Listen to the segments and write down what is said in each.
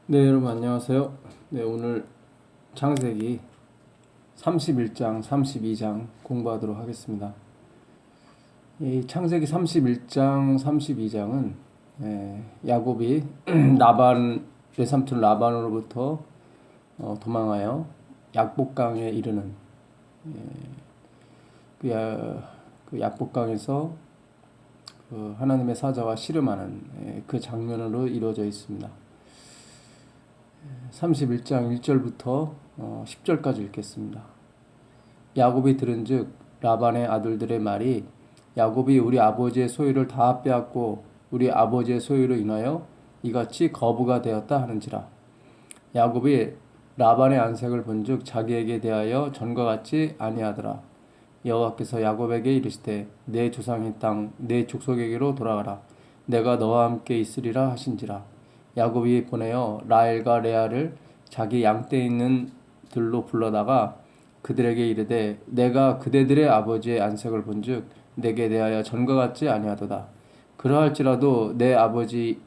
네, 여러분 안녕하세요. 네, 오늘 창세기 31장, 32장 공부하도록 하겠습니다. 이 창세기 31장, 32장은 야곱이 라반 외삼촌 라반으로부터 도망하여 약복강에 이르는 그 약복강에서 그 하나님의 사자와 씨름하는 그 장면으로 이루어져 있습니다. 31장 1절부터 10절까지 읽겠습니다. 야곱이 들은즉 라반의 아들들의 말이 야곱이 우리 아버지의 소유를 다 빼앗고 우리 아버지의 소유로 인하여 이같이 거부가 되었다 하는지라. 야곱이 라반의 안색을 본즉 자기에게 대하여 전과 같지 아니하더라. 여호와께서 야곱에게 이르시되 내 조상의 땅 내 족속에게로 돌아가라. 내가 너와 함께 있으리라 하신지라. 야곱이 보내어 라헬과 레아를 자기 양떼에 있는 들로 불러다가 그들에게 이르되 내가 그대들의 아버지의 안색을 본즉 내게 대하여 전과 같지 아니하도다. 그러할지라도 내 아버지의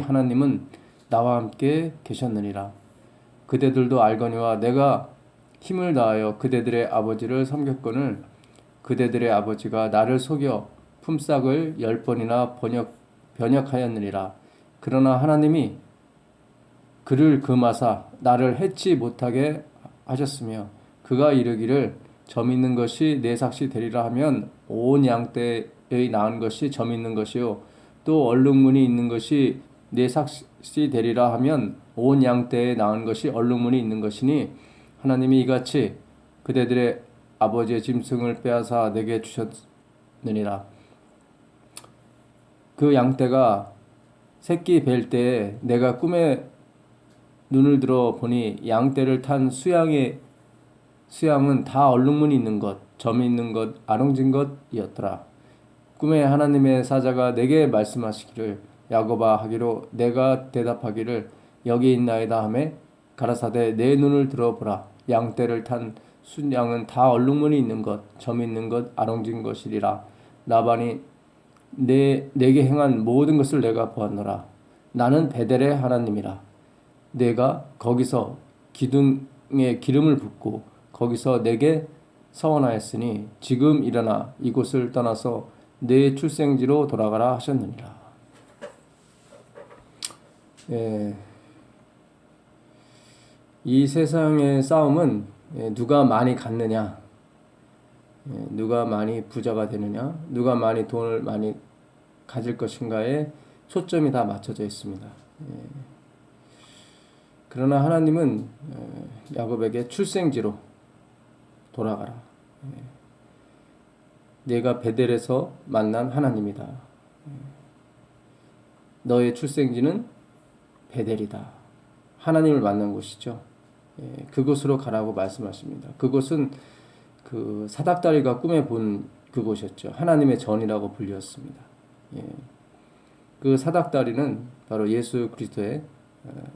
하나님은 나와 함께 계셨느니라. 그대들도 알거니와 내가 힘을 다하여 그대들의 아버지를 섬겼거늘 그대들의 아버지가 나를 속여 품삯을 10번이나 변역하였느니라. 그러나 하나님이 그를 금하사 나를 해치 못하게 하셨으며 그가 이르기를 점 있는 것이 내 삭시 되리라 하면 온 양떼의 낳은 것이 점 있는 것이요 또 얼룩무늬 있는 것이 내 삭시 되리라 하면 온 양떼에 낳은 것이 얼룩무늬 있는 것이니 하나님이 이같이 그대들의 아버지의 짐승을 빼앗아 내게 주셨느니라. 그 양떼가 새끼 뵐 때에 내가 꿈에 눈을 들어 보니 양떼를 탄 수양은 다 얼룩무늬 있는 것, 점이 있는 것, 아롱진 것이었더라. 꿈에 하나님의 사자가 내게 말씀하시기를 야곱아 하기로 내가 대답하기를 여기 있나이다 하매 가라사대 내 눈을 들어보라. 양떼를 탄 순양은 다 얼룩무늬 있는 것, 점 있는 것, 아롱진 것이리라. 라반이 내게 행한 모든 것을 내가 보았노라. 나는 베델의 하나님이라. 내가 거기서 기둥에 기름을 붓고 거기서 내게 서원하였으니 지금 일어나 이곳을 떠나서 내 출생지로 돌아가라 하셨느니라. 이 세상의 싸움은 누가 많이 갖느냐, 누가 많이 부자가 되느냐, 누가 많이 돈을 많이 가질 것인가에 초점이 다 맞춰져 있습니다. 그러나 하나님은 야곱에게 출생지로 돌아가라. 내가 베델에서 만난 하나님이다. 너의 출생지는 베델이다. 하나님을 만난 곳이죠. 그곳으로 가라고 말씀하십니다. 그곳은 그 사닥다리가 꿈에 본 그곳이었죠. 하나님의 전이라고 불렸습니다. 그 사닥다리는 바로 예수 그리스도의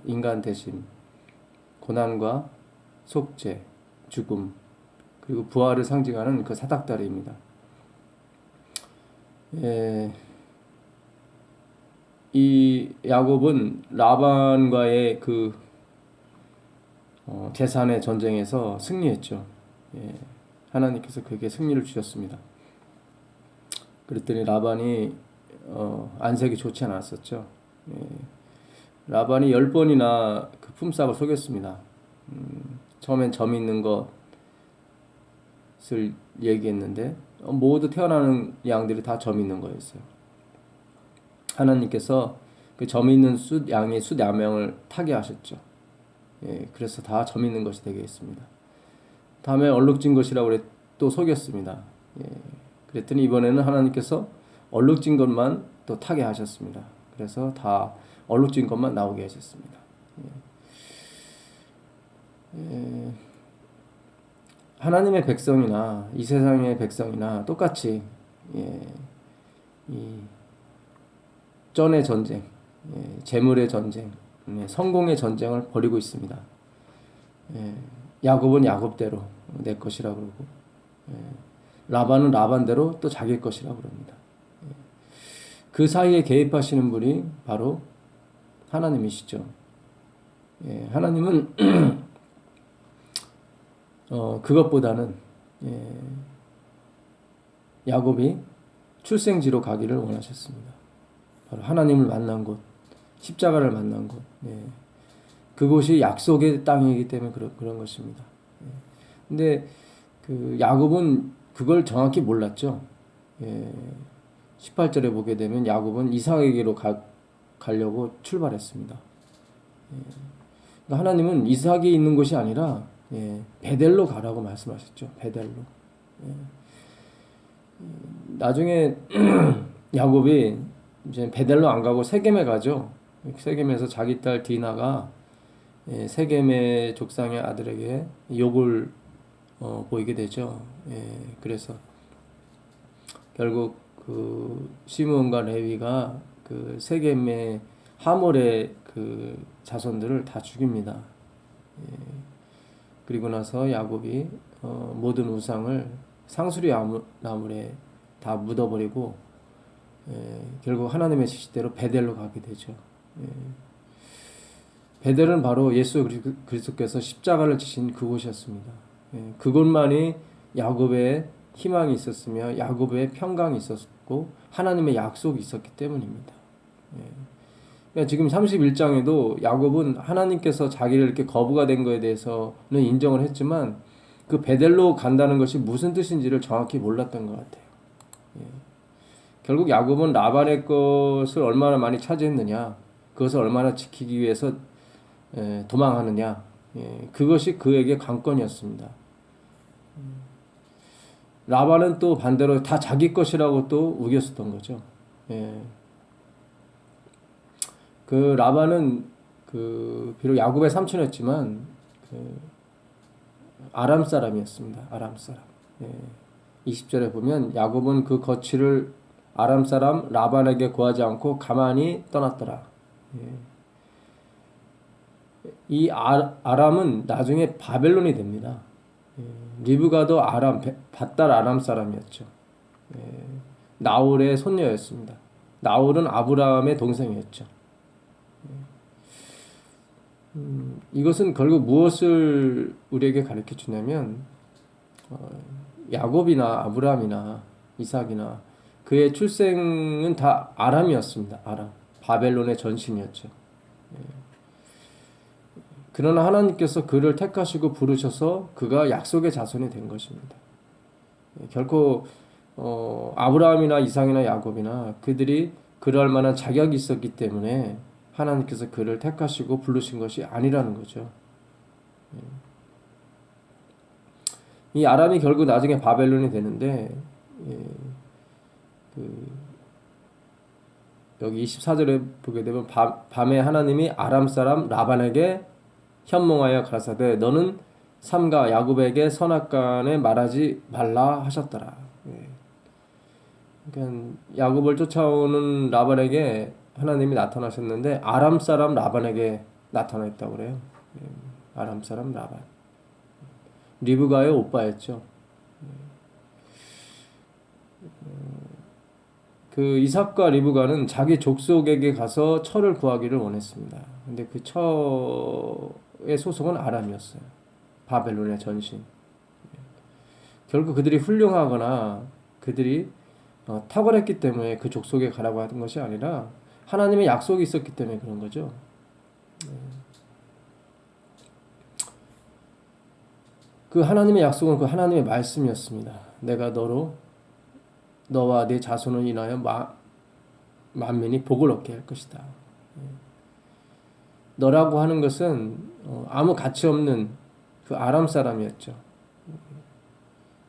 인간 대신 고난과 속죄, 죽음, 그리고 부활을 상징하는 그 사닥다리입니다. 이 야곱은 라반과의 그 재산의 전쟁에서 승리했죠. 하나님께서 그에게 승리를 주셨습니다. 그랬더니 라반이 안색이 좋지 않았었죠. 라반이 10번이나 그 품삯을 속였습니다. 처음엔 점 있는 것을 얘기했는데 모두 태어나는 양들이 다 점 있는 거였어요. 하나님께서 그 점 있는 양의 숫야명을 타게 하셨죠. 그래서 다 점 있는 것이 되게 했습니다. 다음에 얼룩진 것이라고 또 속였습니다. 그랬더니 이번에는 하나님께서 얼룩진 것만 또 타게 하셨습니다. 그래서 다 얼룩진 것만 나오게 하셨습니다. 하나님의 백성이나 이 세상의 백성이나 똑같이 이 쩐의 전쟁, 재물의 전쟁, 성공의 전쟁을 벌이고 있습니다. 야곱은 야곱대로 내 것이라고 그러고 라반은 라반대로 또 자기 것이라고 그럽니다. 그 사이에 개입하시는 분이 바로 하나님이시죠. 하나님은 그것보다는 야곱이 출생지로 가기를 원하셨습니다. 바로 하나님을 만난 곳, 십자가를 만난 곳. 그곳이 약속의 땅이기 때문에 그런 것입니다. 근데 그 야곱은 그걸 정확히 몰랐죠. 18절에 보게 되면 야곱은 이삭에게로 가려고 출발했습니다. 그러니까 하나님은 이삭이 있는 곳이 아니라 베델로 가라고 말씀하셨죠. 베델로. 나중에 야곱이 이제 베델로 안 가고 세겜에 가죠. 세겜에서 자기 딸 디나가 세겜의 족상의 아들에게 욕을 보이게 되죠. 그래서 결국 그 시므온과 레위가 그 세겜의 하몰의 그 자손들을 다 죽입니다. 그리고 나서 야곱이 모든 우상을 상수리 나물에 다 묻어버리고 결국 하나님의 지시대로 베델로 가게 되죠. 베델은 바로 예수 그리스도께서 십자가를 지신 그곳이었습니다. 그곳만이 야곱의 희망이 있었으며 야곱의 평강이 있었고 하나님의 약속이 있었기 때문입니다. 그러니까 지금 31장에도 야곱은 하나님께서 자기를 이렇게 거부가 된 것에 대해서는 인정을 했지만 그 베델로 간다는 것이 무슨 뜻인지를 정확히 몰랐던 것 같아요. 결국 야곱은 라반의 것을 얼마나 많이 차지했느냐, 그것을 얼마나 지키기 위해서 도망하느냐, 그것이 그에게 관건이었습니다. 라반은 또 반대로 다 자기 것이라고 또 우겼었던 거죠. 그 라반은 비록 야곱의 삼촌이었지만 아람 사람이었습니다. 아람 사람. 20절에 보면 야곱은 그 거취를 아람 사람 라반에게 구하지 않고 가만히 떠났더라. 이 아람은 나중에 바벨론이 됩니다. 리브가도 밧달 아람 사람이었죠. 나홀의 손녀였습니다. 나홀은 아브라함의 동생이었죠. 이것은 결국 무엇을 우리에게 가르쳐 주냐면 야곱이나 아브라함이나 이삭이나 그의 출생은 다 아람이었습니다. 아람, 바벨론의 전신이었죠. 그러나 하나님께서 그를 택하시고 부르셔서 그가 약속의 자손이 된 것입니다. 결코 아브라함이나 이삭이나 야곱이나 그들이 그럴 만한 자격이 있었기 때문에 하나님께서 그를 택하시고 부르신 것이 아니라는 거죠. 이 아람이 결국 나중에 바벨론이 되는데 여기 24절에 보게 되면 밤에 하나님이 아람 사람 라반에게 현몽하여 가라사대 너는 삼가 야곱에게 선악간에 말하지 말라 하셨더라. 그러니까 야곱을 쫓아오는 라반에게 하나님이 나타나셨는데 아람 사람 라반에게 나타났다고 그래요. 아람 사람 라반. 리브가의 오빠였죠. 그 이삭과 리브가는 자기 족속에게 가서 철을 구하기를 원했습니다. 근데 그 철의 소속은 아람이었어요. 바벨론의 전신. 결국 그들이 훌륭하거나 그들이 탁월했기 때문에 그 족속에 가라고 하던 것이 아니라 하나님의 약속이 있었기 때문에 그런 거죠. 그 하나님의 약속은 그 하나님의 말씀이었습니다. 내가 너와 네 자손을 인하여 만민이 복을 얻게 할 것이다. 너라고 하는 것은 아무 가치 없는 그 아람 사람이었죠.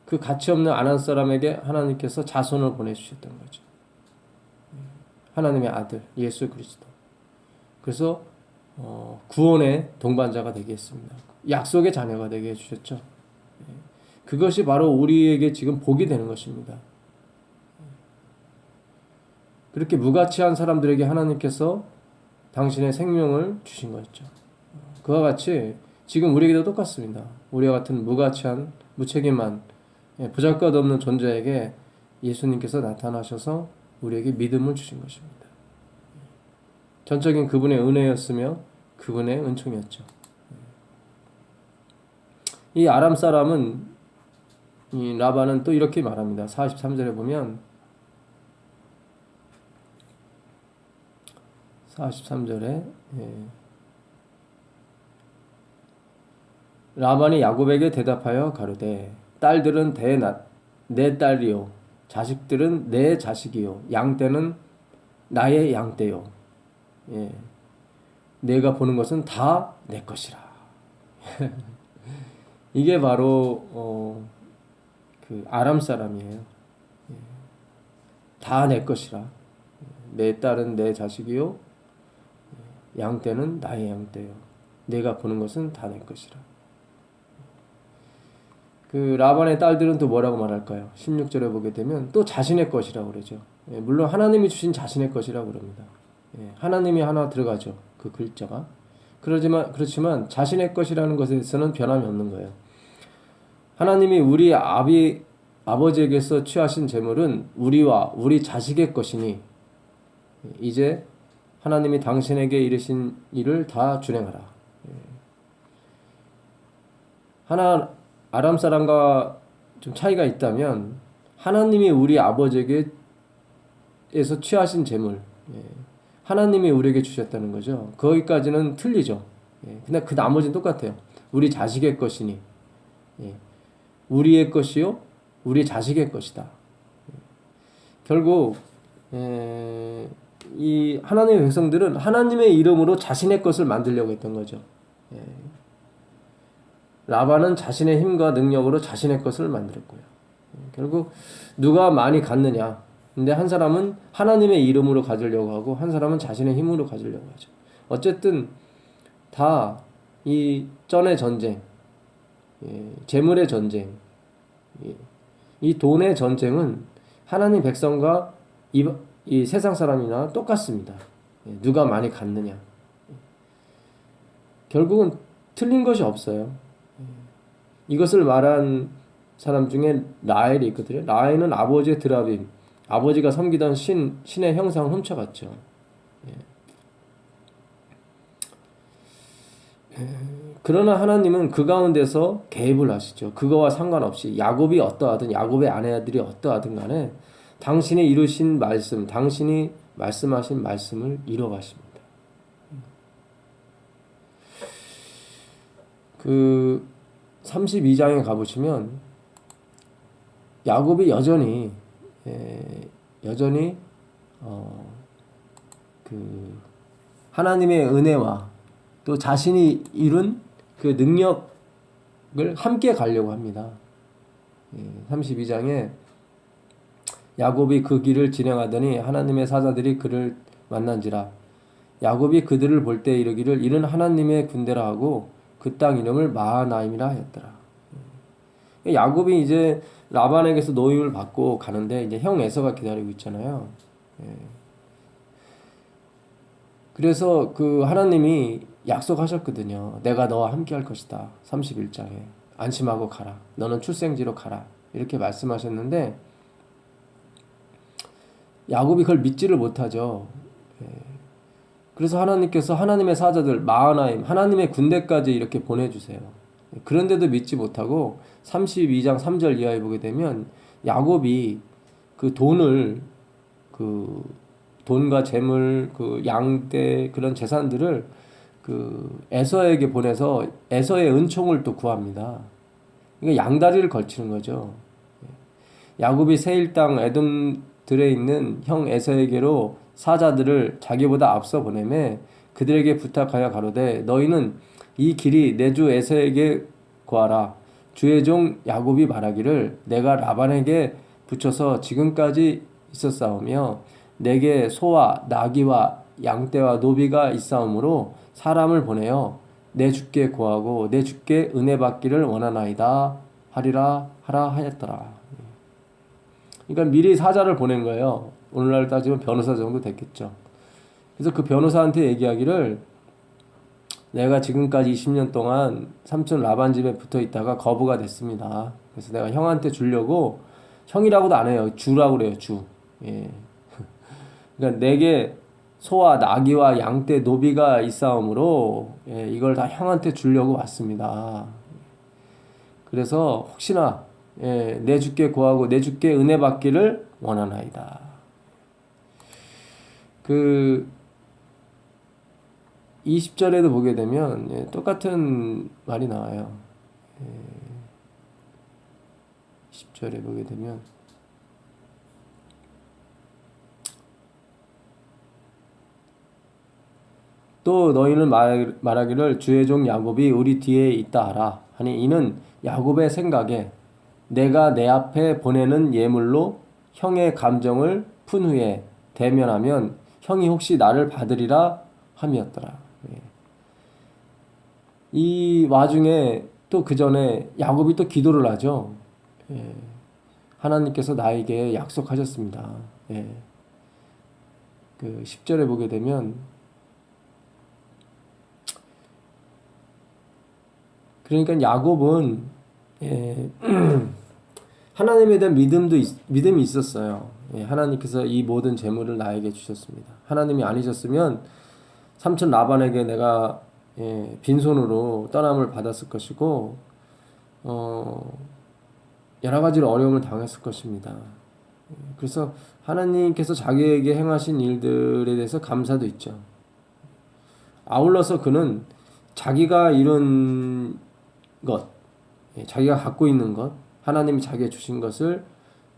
그 가치 없는 아람 사람에게 하나님께서 자손을 보내주셨던 거죠. 하나님의 아들 예수 그리스도. 그래서 구원의 동반자가 되게 했습니다. 약속의 자녀가 되게 해주셨죠. 그것이 바로 우리에게 지금 복이 되는 것입니다. 그렇게 무가치한 사람들에게 하나님께서 당신의 생명을 주신 것이죠. 그와 같이 지금 우리에게도 똑같습니다. 우리와 같은 무가치한 무책임한 보잘것없는 존재에게 예수님께서 나타나셔서 우리에게 믿음을 주신 것입니다. 전적인 그분의 은혜였으며 그분의 은총이었죠. 이 아람 사람은 이 라반은 또 이렇게 말합니다. 43절에 보면 43절에 라반이 야곱에게 대답하여 가로되 딸들은 내 딸이요 자식들은 내 자식이요 양떼는 나의 양떼요 내가 보는 것은 다 내 것이라. 이게 바로 그 아람 사람이에요. 다 내 것이라. 내 딸은 내 자식이요 양떼는 나의 양떼요 내가 보는 것은 다 내 것이라. 그 라반의 딸들은 또 뭐라고 말할까요? 16절에 보게 되면 또 자신의 것이라고 그러죠. 물론 하나님이 주신 자신의 것이라고 그럽니다. 하나님이 하나 들어가죠. 그 글자가. 그렇지만 자신의 것이라는 것에서는 변함이 없는 거예요. 하나님이 우리 아버지에게서 취하신 재물은 우리와 우리 자식의 것이니 이제 하나님이 당신에게 이르신 일을 다 준행하라. 아람 사람과 좀 차이가 있다면 하나님이 우리 아버지에게서 취하신 재물 하나님이 우리에게 주셨다는 거죠. 거기까지는 틀리죠. 근데 그 나머지는 똑같아요. 우리 자식의 것이니 우리의 것이요 우리 자식의 것이다. 결국 이 하나님의 백성들은 하나님의 이름으로 자신의 것을 만들려고 했던 거죠. 라반은 자신의 힘과 능력으로 자신의 것을 만들었고요. 결국 누가 많이 갖느냐. 근데 한 사람은 하나님의 이름으로 가지려고 하고 한 사람은 자신의 힘으로 가지려고 하죠. 어쨌든 다 이 쩐의 전쟁, 재물의 전쟁, 이 돈의 전쟁은 하나님 백성과 이 세상 사람이나 똑같습니다. 누가 많이 갖느냐. 결국은 틀린 것이 없어요. 이것을 말한 사람 중에 라헬이 있거든요. 라헬은 아버지의 드라빔, 아버지가 섬기던 신의 형상을 훔쳐갔죠. 그러나 하나님은 그 가운데서 개입을 하시죠. 그거와 상관없이 야곱이 어떠하든 야곱의 아내들이 어떠하든 간에 당신이 이루신 말씀, 당신이 말씀하신 말씀을 이뤄가십니다. 그 32장에 가보시면 야곱이 여전히 그 하나님의 은혜와 또 자신이 이룬 그 능력을 함께 가려고 합니다. 32장에 야곱이 그 길을 진행하더니 하나님의 사자들이 그를 만난지라 야곱이 그들을 볼 때 이르기를 이는 하나님의 군대라 하고 그 땅 이름을 마하나임이라 하였더라. 야곱이 이제 라반에게서 노임을 받고 가는데 이제 형 에서가 기다리고 있잖아요. 그래서 그 하나님이 약속하셨거든요. 내가 너와 함께 할 것이다. 31장에 안심하고 가라. 너는 출생지로 가라. 이렇게 말씀하셨는데 야곱이 그걸 믿지를 못하죠. 그래서 하나님께서 하나님의 사자들 마하나임 하나님의 군대까지 이렇게 보내주세요. 그런데도 믿지 못하고 32장 3절 이하에 보게 되면 야곱이 그 돈을 그 돈과 재물 그 양떼 그런 재산들을 그 에서에게 보내서 에서의 은총을 또 구합니다. 그러니까 양다리를 걸치는 거죠. 야곱이 세일 땅 에돔들에 있는 형 에서에게로 사자들을 자기보다 앞서 보내매 그들에게 부탁하여 가로되 너희는 이 길이 내 주 에서에게 구하라. 주의 종 야곱이 말하기를 내가 라반에게 붙여서 지금까지 있었사오며 내게 소와 나귀와 양떼와 노비가 있사오므로 사람을 보내어 내 주께 구하고 내 주께 은혜 받기를 원하나이다 하라 하였더라. 그러니까 미리 사자를 보낸 거예요. 오늘날 따지면 변호사 정도 됐겠죠. 그래서 그 변호사한테 얘기하기를 내가 지금까지 20년 동안 삼촌 라반 집에 붙어 있다가 거부가 됐습니다. 그래서 내가 형한테 주려고 형이라고도 안 해요. 주라고 그래요. 주. 그러니까 내게 소와 나귀와 양떼 노비가 있사오므로 이걸 다 형한테 주려고 왔습니다. 그래서 혹시나 내 주께 구하고 내 주께 은혜 받기를 원하나이다. 그 20절에도 보게 되면 똑같은 말이 나와요. 10절에 보게 되면 또 너희는 말하기를 주의 종 야곱이 우리 뒤에 있다 하라 하니 이는 야곱의 생각에 내가 내 앞에 보내는 예물로 형의 감정을 푼 후에 대면하면 형이 혹시 나를 받으리라 함이었더라. 이 와중에 또 그 전에 야곱이 또 기도를 하죠. 하나님께서 나에게 약속하셨습니다. 그 10절에 보게 되면 그러니까 야곱은 하나님에 대한 믿음이 있었어요. 하나님께서 이 모든 재물을 나에게 주셨습니다. 하나님이 아니셨으면 삼촌 라반에게 내가 빈손으로 떠남을 받았을 것이고 여러 가지로 어려움을 당했을 것입니다. 그래서 하나님께서 자기에게 행하신 일들에 대해서 감사도 있죠. 아울러서 그는 자기가 이룬 것, 자기가 갖고 있는 것, 하나님이 자기에게 주신 것을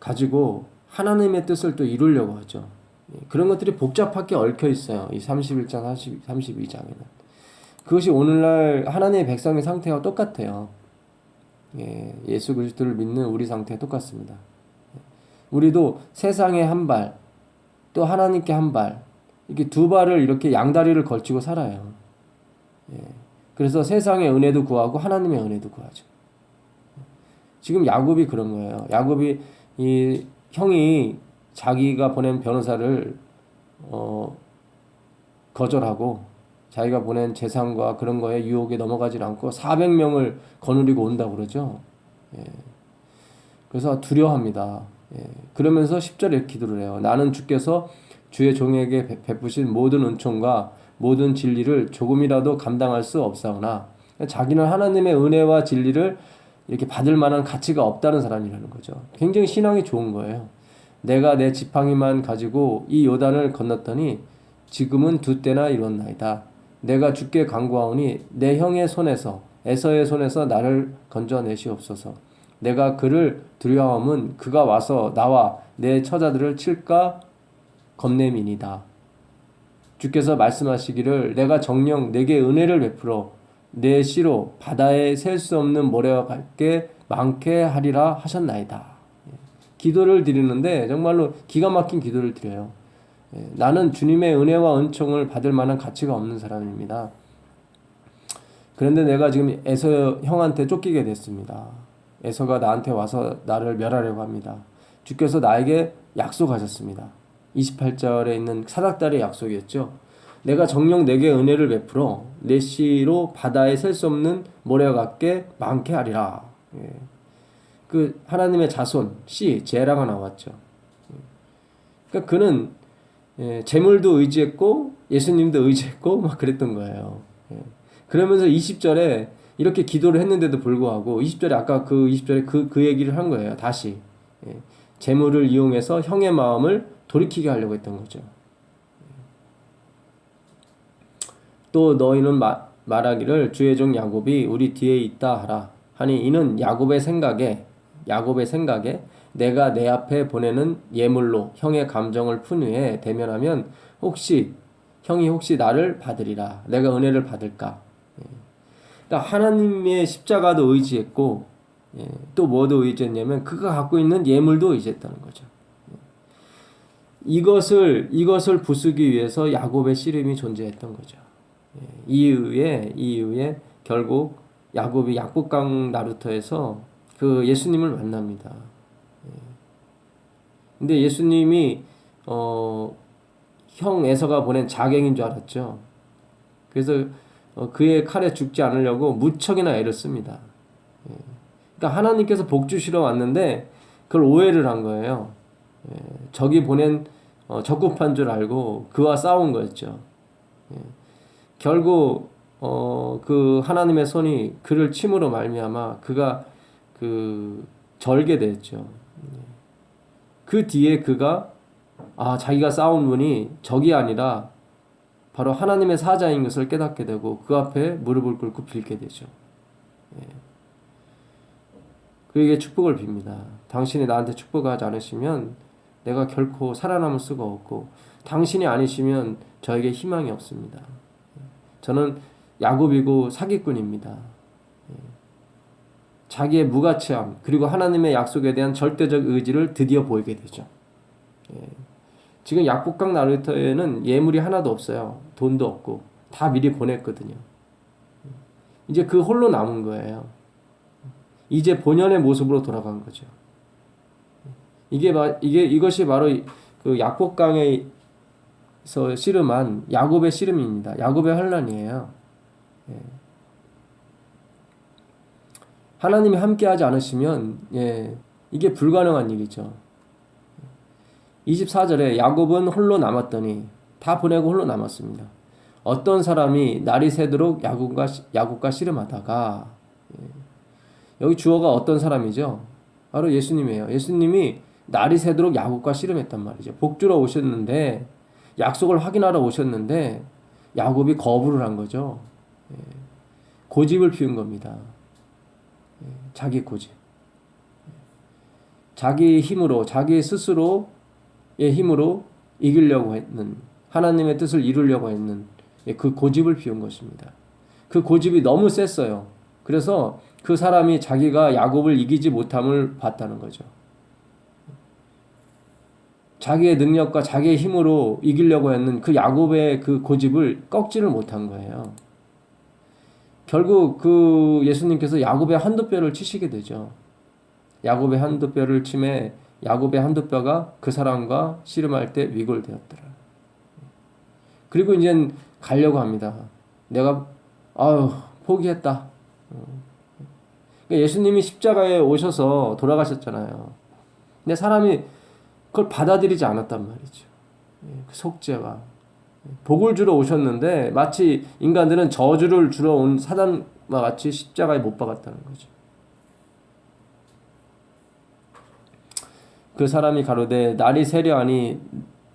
가지고 하나님의 뜻을 또 이루려고 하죠. 그런 것들이 복잡하게 얽혀 있어요. 이 31장, 32장에는. 그것이 오늘날 하나님의 백성의 상태와 똑같아요. 예수 그리스도를 믿는 우리 상태와 똑같습니다. 우리도 세상에 한 발, 또 하나님께 한 발, 이렇게 두 발을 이렇게 양다리를 걸치고 살아요. 그래서 세상의 은혜도 구하고 하나님의 은혜도 구하죠. 지금 야곱이 그런 거예요. 야곱이 이 형이 자기가 보낸 변호사를 거절하고 자기가 보낸 재산과 그런 거에 유혹에 넘어가지 않고 400명을 거느리고 온다고 그러죠. 그래서 두려워합니다. 그러면서 10절에 기도를 해요. 나는 주께서 주의 종에게 베푸신 모든 은총과 모든 진리를 조금이라도 감당할 수 없사오나 자기는 하나님의 은혜와 진리를 이렇게 받을 만한 가치가 없다는 사람이라는 거죠. 굉장히 신앙이 좋은 거예요. 내가 내 지팡이만 가지고 이 요단을 건넜더니 지금은 두 때나 이뤘나이다. 내가 주께 간구하오니 내 형의 손에서 에서의 손에서 나를 건져내시옵소서. 내가 그를 두려워함은 그가 와서 나와 내 처자들을 칠까 겁냄이니이다. 주께서 말씀하시기를 내가 정녕 내게 은혜를 베풀어 내 씨로 바다에 셀 수 없는 모래와 같게 많게 하리라 하셨나이다. 기도를 드리는데 정말로 기가 막힌 기도를 드려요. 나는 주님의 은혜와 은총을 받을 만한 가치가 없는 사람입니다. 그런데 내가 지금 에서 형한테 쫓기게 됐습니다. 에서가 나한테 와서 나를 멸하려고 합니다. 주께서 나에게 약속하셨습니다. 28절에 있는 사닥달의 약속이었죠. 내가 정녕 내게 은혜를 베풀어 내 씨로 바다에 셀 수 없는 모래와 같게 많게 하리라. 그 하나님의 자손 씨 제라가 나왔죠. 그러니까 그는 재물도 의지했고 예수님도 의지했고 막 그랬던 거예요. 그러면서 20절에 이렇게 기도를 했는데도 불구하고 20절에 아까 그 20절에 그 얘기를 한 거예요. 다시 재물을 이용해서 형의 마음을 돌이키게 하려고 했던 거죠. 또 너희는 말하기를 주의 종 야곱이 우리 뒤에 있다 하라 하니 이는 야곱의 생각에 내가 내 앞에 보내는 예물로 형의 감정을 푼 후에 대면하면 형이 혹시 나를 받으리라. 내가 은혜를 받을까. 그러니까 하나님의 십자가도 의지했고 또 뭐도 의지했냐면 그가 갖고 있는 예물도 의지했다는 거죠. 이것을 부수기 위해서 야곱의 씨름이 존재했던 거죠. 이후에 결국 야곱이 약복강 나루터에서 그 예수님을 만납니다. 근데 예수님이 형 에서가 보낸 자객인 줄 알았죠. 그래서 그의 칼에 죽지 않으려고 무척이나 애를 씁니다. 그러니까 하나님께서 복 주시러 왔는데 그걸 오해를 한 거예요. 적이 보낸 적급한 줄 알고 그와 싸운 거였죠. 예. 결국 그 하나님의 손이 그를 침으로 말미암아 그가 그 절게 됐죠. 그 뒤에 그가 자기가 싸운 분이 적이 아니라 바로 하나님의 사자인 것을 깨닫게 되고 그 앞에 무릎을 꿇고 빌게 되죠. 예. 그에게 축복을 빕니다. 당신이 나한테 축복하지 않으시면 내가 결코 살아남을 수가 없고 당신이 아니시면 저에게 희망이 없습니다. 저는 야곱이고 사기꾼입니다. 자기의 무가치함 그리고 하나님의 약속에 대한 절대적 의지를 드디어 보이게 되죠. 지금 약복강 나루터에는 예물이 하나도 없어요. 돈도 없고 다 미리 보냈거든요. 이제 그 홀로 남은 거예요. 이제 본연의 모습으로 돌아간 거죠. 이것이 바로 그 약복강에서 씨름한 야곱의 씨름입니다. 야곱의 환난이에요. 하나님이 함께하지 않으시면 이게 불가능한 일이죠. 24절에 야곱은 홀로 남았더니 다 보내고 홀로 남았습니다. 어떤 사람이 날이 새도록 야곱과 씨름하다가 여기 주어가 어떤 사람이죠? 바로 예수님이에요. 예수님이 날이 새도록 야곱과 씨름했단 말이죠. 복주러 오셨는데 약속을 확인하러 오셨는데 야곱이 거부를 한 거죠. 고집을 피운 겁니다. 자기 고집. 자기 힘으로 자기 스스로의 힘으로 이기려고 했는 하나님의 뜻을 이루려고 했는 그 고집을 피운 것입니다. 그 고집이 너무 셌어요. 그래서 그 사람이 자기가 야곱을 이기지 못함을 봤다는 거죠. 자기의 능력과 자기의 힘으로 이기려고 했는 그 야곱의 그 고집을 꺾지를 못한 거예요. 결국 그 예수님께서 야곱의 한두 뼈를 치시게 되죠. 야곱의 한두 뼈를 침해 야곱의 한두 뼈가 그 사람과 씨름할 때 위골되었더라. 그리고 이제 가려고 합니다. 내가 포기했다. 예수님이 십자가에 오셔서 돌아가셨잖아요. 근데 사람이 그걸 받아들이지 않았단 말이죠. 그 속죄와 복을 주러 오셨는데 마치 인간들은 저주를 주러 온 사단과 같이 십자가에 못 박았다는 거죠. 그 사람이 가로되 날이 새려하니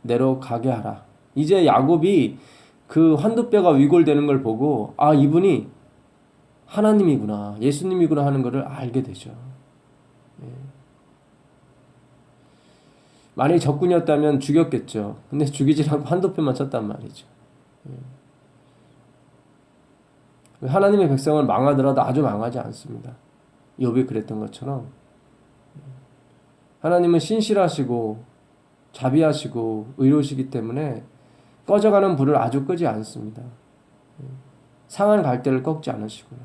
내로 가게 하라. 이제 야곱이 그 한두 뼈가 위골되는 걸 보고 이분이 하나님이구나, 예수님이구나 하는 것을 알게 되죠. 만약에 적군이었다면 죽였겠죠. 근데 죽이지 않고 한두 뼈만 쳤단 말이죠. 하나님의 백성을 망하더라도 아주 망하지 않습니다. 욥이 그랬던 것처럼 하나님은 신실하시고 자비하시고 의로우시기 때문에 꺼져가는 불을 아주 끄지 않습니다. 상한 갈대를 꺾지 않으시고요.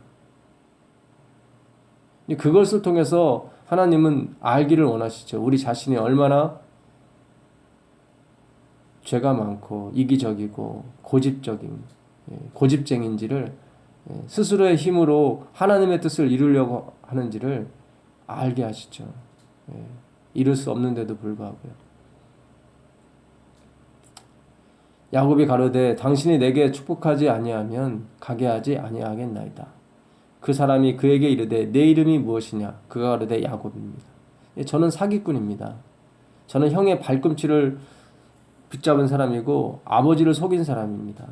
그것을 통해서 하나님은 알기를 원하시죠. 우리 자신이 얼마나 죄가 많고 이기적이고 고집쟁인지를 스스로의 힘으로 하나님의 뜻을 이루려고 하는지를 알게 하시죠. 이룰 수 없는데도 불구하고요. 야곱이 가로되 당신이 내게 축복하지 아니하면 가게 하지 아니하겠나이다. 그 사람이 그에게 이르되 내 이름이 무엇이냐? 그가 가로되 야곱입니다. 저는 사기꾼입니다. 저는 형의 발꿈치를 붙잡은 사람이고 아버지를 속인 사람입니다.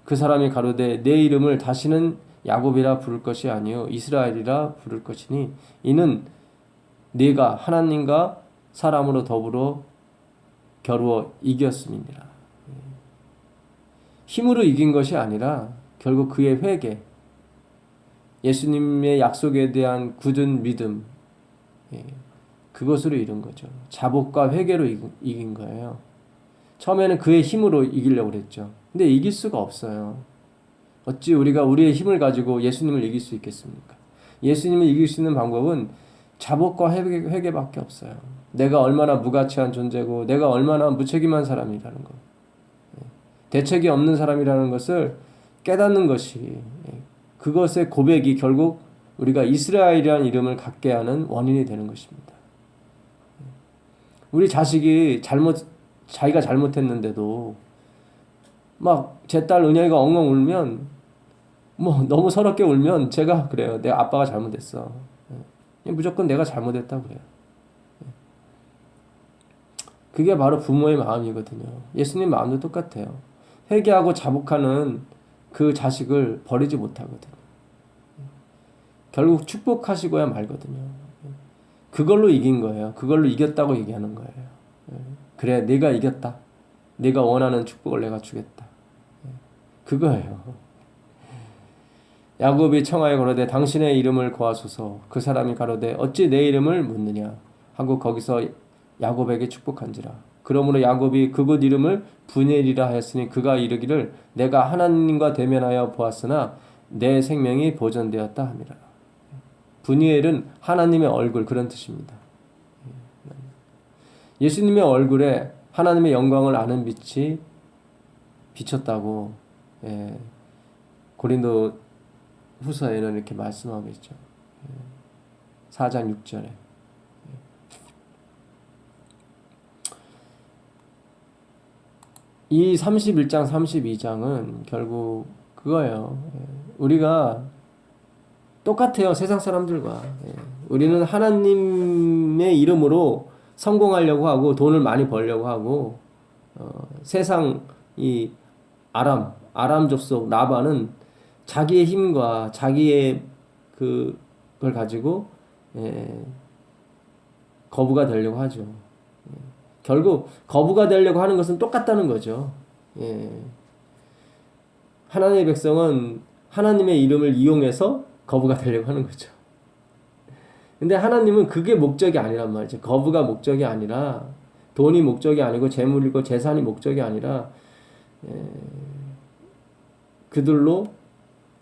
그 사람이 가로되 내 이름을 다시는 야곱이라 부를 것이 아니요 이스라엘이라 부를 것이니 이는 네가 하나님과 사람으로 더불어 겨루어 이겼음이니라. 힘으로 이긴 것이 아니라 결국 그의 회개, 예수님의 약속에 대한 굳은 믿음, 그것으로 이룬 거죠. 자복과 회개로 이긴 거예요. 처음에는 그의 힘으로 이기려고 그랬죠. 근데 이길 수가 없어요. 어찌 우리가 우리의 힘을 가지고 예수님을 이길 수 있겠습니까? 예수님을 이길 수 있는 방법은 자복과 회개밖에 없어요. 내가 얼마나 무가치한 존재고 내가 얼마나 무책임한 사람이라는 것, 대책이 없는 사람이라는 것을 깨닫는 것이, 그것의 고백이 결국 우리가 이스라엘이라는 이름을 갖게 하는 원인이 되는 것입니다. 우리 자식이 자기가 잘못했는데도 막 제 딸 은영이가 엉엉 울면 뭐 너무 서럽게 울면 제가 그래요. 내 아빠가 잘못했어. 무조건 내가 잘못했다 그래요. 그게 바로 부모의 마음이거든요. 예수님 마음도 똑같아요. 회개하고 자복하는 그 자식을 버리지 못하거든요. 결국 축복하시고야 말거든요. 그걸로 이긴 거예요. 그걸로 이겼다고 얘기하는 거예요. 그래, 네가 이겼다. 네가 원하는 축복을 내가 주겠다. 그거예요. 야곱이 청하여 가로되 당신의 이름을 고하소서. 그 사람이 가로되 어찌 내 이름을 묻느냐 하고 거기서 야곱에게 축복한지라. 그러므로 야곱이 그곳 이름을 브니엘이라 하였으니 그가 이르기를 내가 하나님과 대면하여 보았으나 내 생명이 보존되었다 함이라. 브니엘은 하나님의 얼굴, 그런 뜻입니다. 예수님의 얼굴에 하나님의 영광을 아는 빛이 비쳤다고 고린도 후서에는 이렇게 말씀하고 있죠. 4장 6절에. 이 31장 32장은 결국 그거예요. 우리가 똑같아요. 세상 사람들과. 우리는 하나님의 이름으로 성공하려고 하고 돈을 많이 벌려고 하고 세상 이 아람 족속 라반은 자기의 힘과 자기의 그걸 가지고 거부가 되려고 하죠. 결국 거부가 되려고 하는 것은 똑같다는 거죠. 하나님의 백성은 하나님의 이름을 이용해서 거부가 되려고 하는 거죠. 근데 하나님은 그게 목적이 아니란 말이죠. 거부가 목적이 아니라 돈이 목적이 아니고 재물이고 재산이 목적이 아니라 그들로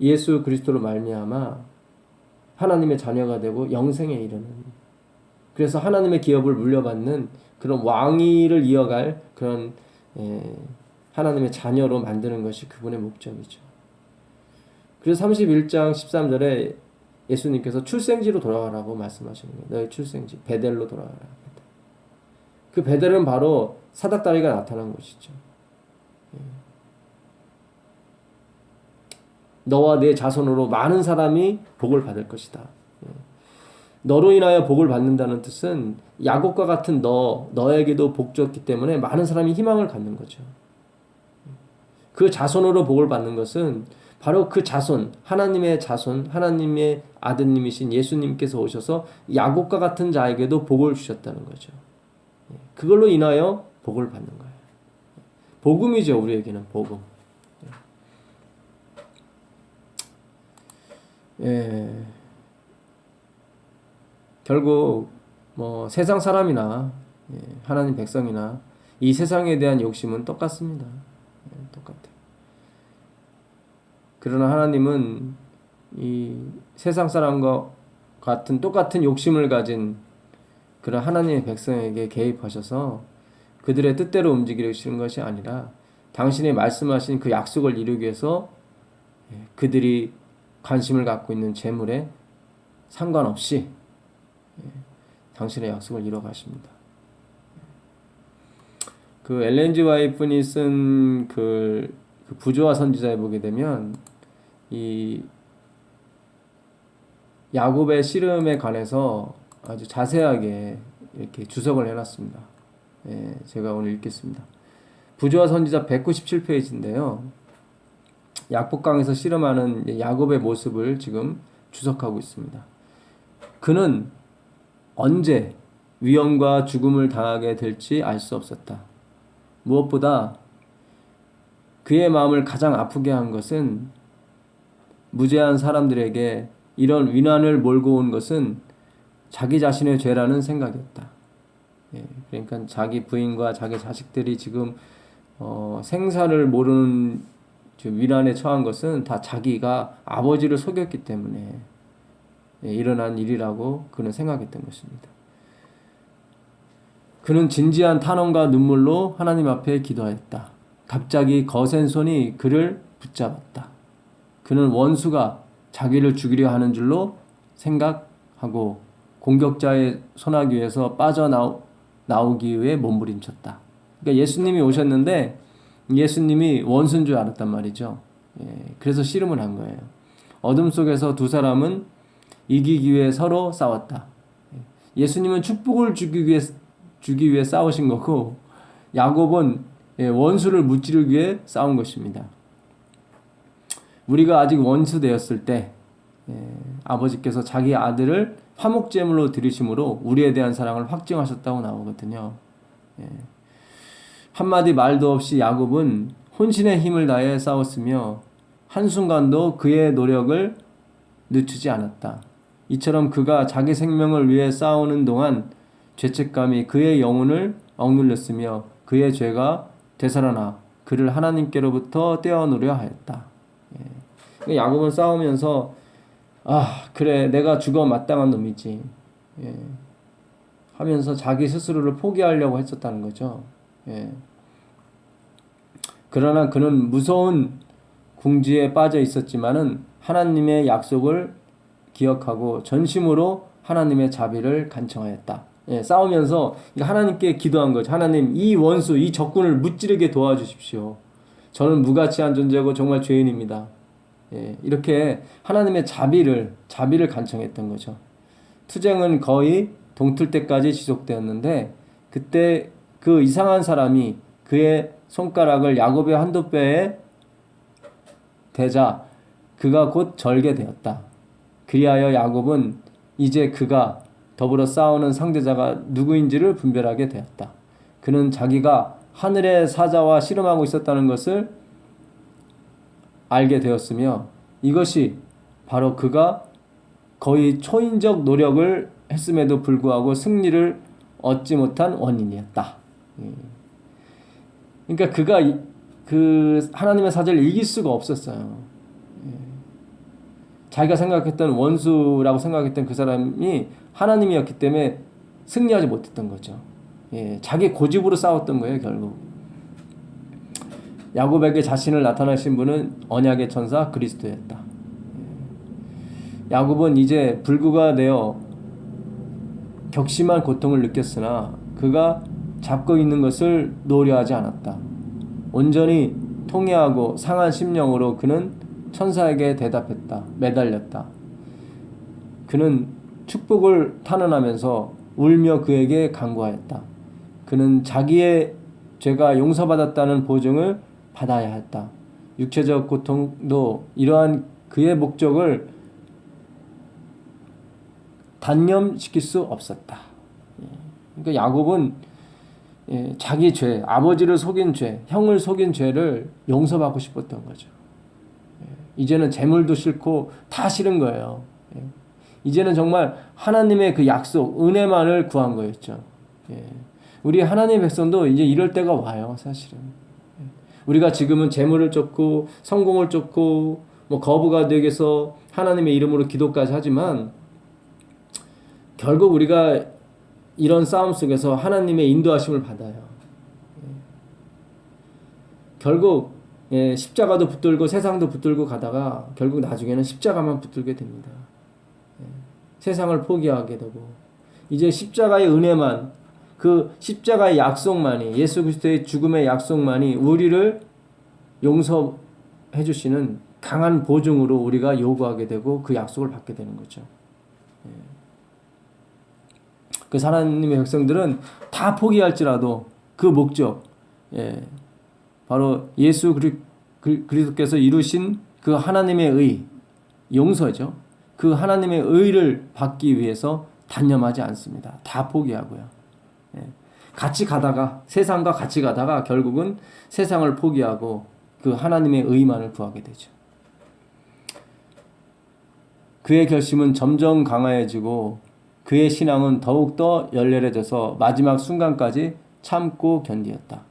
예수 그리스도로 말미암아 하나님의 자녀가 되고 영생에 이르는, 그래서 하나님의 기업을 물려받는 그런 왕위를 이어갈 그런 하나님의 자녀로 만드는 것이 그분의 목적이죠. 그래서 31장 13절에 예수님께서 출생지로 돌아가라고 말씀하시는 거예요. 너의 출생지 베델로 돌아가라. 그 베델은 바로 사닥다리가 나타난 곳이죠. 너와 내 자손으로 많은 사람이 복을 받을 것이다. 너로 인하여 복을 받는다는 뜻은 야곱과 같은 너에게도 복 줬기 때문에 많은 사람이 희망을 갖는 거죠. 그 자손으로 복을 받는 것은 바로 그 자손, 하나님의 자손, 하나님의 아드님이신 예수님께서 오셔서 야곱과 같은 자에게도 복을 주셨다는 거죠. 그걸로 인하여 복을 받는 거예요. 복음이죠, 우리에게는 복음. 결국 뭐 세상 사람이나 하나님 백성이나 이 세상에 대한 욕심은 똑같습니다. 똑같아요. 그러나 하나님은 이 세상 사람과 같은 똑같은 욕심을 가진 그런 하나님의 백성에게 개입하셔서 그들의 뜻대로 움직이시는 것이 아니라 당신의 말씀하신 그 약속을 이루기 위해서 그들이 관심을 갖고 있는 재물에 상관없이 당신의 약속을 이뤄 가십니다. 그 엘렌 G 화이트이 쓴 그 부조와 선지자에 보게 되면 이 야곱의 씨름에 관해서 아주 자세하게 이렇게 주석을 해놨습니다. 제가 오늘 읽겠습니다. 부조와 선지자 197페이지인데요. 약복강에서 씨름하는 야곱의 모습을 지금 주석하고 있습니다. 그는 언제 위험과 죽음을 당하게 될지 알 수 없었다. 무엇보다 그의 마음을 가장 아프게 한 것은 무죄한 사람들에게 이런 위난을 몰고 온 것은 자기 자신의 죄라는 생각이었다. 그러니까 자기 부인과 자기 자식들이 지금 생사를 모르는 위난에 처한 것은 다 자기가 아버지를 속였기 때문에 일어난 일이라고 그는 생각했던 것입니다. 그는 진지한 탄원과 눈물로 하나님 앞에 기도하였다. 갑자기 거센 손이 그를 붙잡았다. 그는 원수가 자기를 죽이려 하는 줄로 생각하고 공격자의 손아귀에서 나오기 위해 몸부림쳤다. 그러니까 예수님이 오셨는데 예수님이 원수인 줄 알았단 말이죠. 그래서 씨름을 한 거예요. 어둠 속에서 두 사람은 이기기 위해 서로 싸웠다. 예수님은 축복을 주기 위해 싸우신 거고 야곱은 원수를 무찌르기 위해 싸운 것입니다. 우리가 아직 원수 되었을 때 아버지께서 자기 아들을 화목제물로 드리심으로 우리에 대한 사랑을 확증하셨다고 나오거든요. 한마디 말도 없이 야곱은 혼신의 힘을 다해 싸웠으며 한순간도 그의 노력을 늦추지 않았다. 이처럼 그가 자기 생명을 위해 싸우는 동안 죄책감이 그의 영혼을 억눌렸으며 그의 죄가 되살아나 그를 하나님께로부터 떼어놓으려 하였다. 야곱은 싸우면서 그래 내가 죽어 마땅한 놈이지 하면서 자기 스스로를 포기하려고 했었다는 거죠. 그러나 그는 무서운 궁지에 빠져 있었지만은 하나님의 약속을 기억하고 전심으로 하나님의 자비를 간청하였다. 싸우면서 하나님께 기도한 거죠. 하나님, 이 원수, 이 적군을 무찌르게 도와주십시오. 저는 무가치한 존재고 정말 죄인입니다. 이렇게 하나님의 자비를 간청했던 거죠. 투쟁은 거의 동틀 때까지 지속되었는데 그때 그 이상한 사람이 그의 손가락을 야곱의 한도뼈에 대자 그가 곧 절개되었다. 그리하여 야곱은 이제 그가 더불어 싸우는 상대자가 누구인지를 분별하게 되었다. 그는 자기가 하늘의 사자와 씨름하고 있었다는 것을 알게 되었으며 이것이 바로 그가 거의 초인적 노력을 했음에도 불구하고 승리를 얻지 못한 원인이었다. 그러니까 그가 그 하나님의 사자를 이길 수가 없었어요. 자기가 생각했던 원수라고 생각했던 그 사람이 하나님이었기 때문에 승리하지 못했던 거죠. 자기 고집으로 싸웠던 거예요, 결국. 야곱에게 자신을 나타내신 분은 언약의 천사 그리스도였다. 야곱은 이제 불구가 되어 격심한 고통을 느꼈으나 그가 잡고 있는 것을 노려하지 않았다. 온전히 통회하고 상한 심령으로 그는 천사에게 대답했다. 매달렸다. 그는 축복을 탄원하면서 울며 그에게 간구하였다. 그는 자기의 죄가 용서받았다는 보증을 받아야 했다. 육체적 고통도 이러한 그의 목적을 단념시킬 수 없었다. 그러니까 야곱은 자기 죄, 아버지를 속인 죄, 형을 속인 죄를 용서받고 싶었던 거죠. 이제는 재물도 싫고 다 싫은 거예요. 이제는 정말 하나님의 그 약속, 은혜만을 구한 거였죠. 우리 하나님의 백성도 이제 이럴 때가 와요, 사실은. 우리가 지금은 재물을 쫓고 성공을 쫓고 뭐 거부가 되게서 하나님의 이름으로 기도까지 하지만 결국 우리가 이런 싸움 속에서 하나님의 인도하심을 받아요. 결국 십자가도 붙들고 세상도 붙들고 가다가 결국 나중에는 십자가만 붙들게 됩니다. 세상을 포기하게 되고 이제 십자가의 은혜만, 그 십자가의 약속만이, 예수 그리스도의 죽음의 약속만이 우리를 용서해 주시는 강한 보증으로 우리가 요구하게 되고 그 약속을 받게 되는 거죠. 그 하나님의 백성들은 다 포기할지라도 그 목적, 바로 예수 그리스도께서 이루신 그 하나님의 의, 용서죠. 그 하나님의 의를 받기 위해서 단념하지 않습니다. 다 포기하고요. 같이 가다가, 세상과 같이 가다가 결국은 세상을 포기하고 그 하나님의 의만을 구하게 되죠. 그의 결심은 점점 강화해지고 그의 신앙은 더욱더 열렬해져서 마지막 순간까지 참고 견디었다.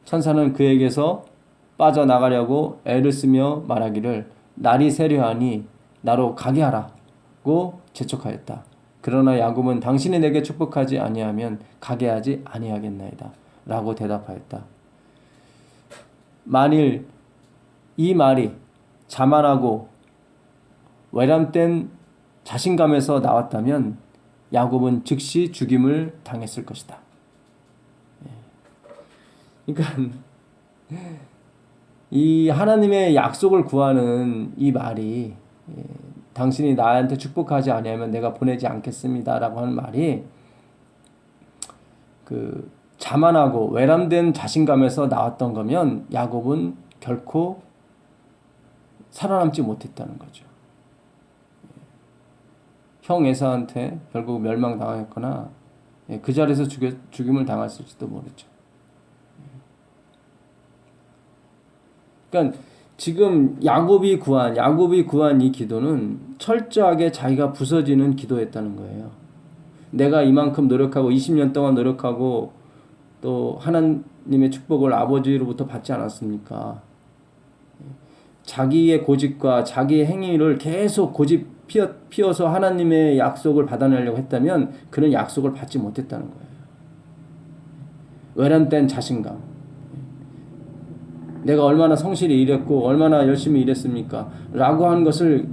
천사는 그에게서 빠져나가려고 애를 쓰며 말하기를 날이 세려하니 나로 가게 하라고 재촉하였다. 그러나 야곱은 당신이 내게 축복하지 아니하면 가게 하지 아니하겠나이다 라고 대답하였다. 만일 이 말이 자만하고 외람된 자신감에서 나왔다면 야곱은 즉시 죽임을 당했을 것이다. 그러니까 이 하나님의 약속을 구하는 이 말이 당신이 나한테 축복하지 아니하면 내가 보내지 않겠습니다라고 하는 말이 그 자만하고 외람된 자신감에서 나왔던 거면 야곱은 결코 살아남지 못했다는 거죠. 형 에사한테 결국 멸망당하였거나 그 자리에서 죽임을 당했을지도 모르죠. 그러니까 지금 야곱이 구한 이 기도는 철저하게 자기가 부서지는 기도였다는 거예요. 내가 이만큼 노력하고 20년 동안 노력하고 또 하나님의 축복을 아버지로부터 받지 않았습니까? 자기의 고집과 자기의 행위를 계속 고집 피워서 하나님의 약속을 받아내려고 했다면 그는 약속을 받지 못했다는 거예요. 외람된 자신감. 내가 얼마나 성실히 일했고 얼마나 열심히 일했습니까? 라고 하는 것을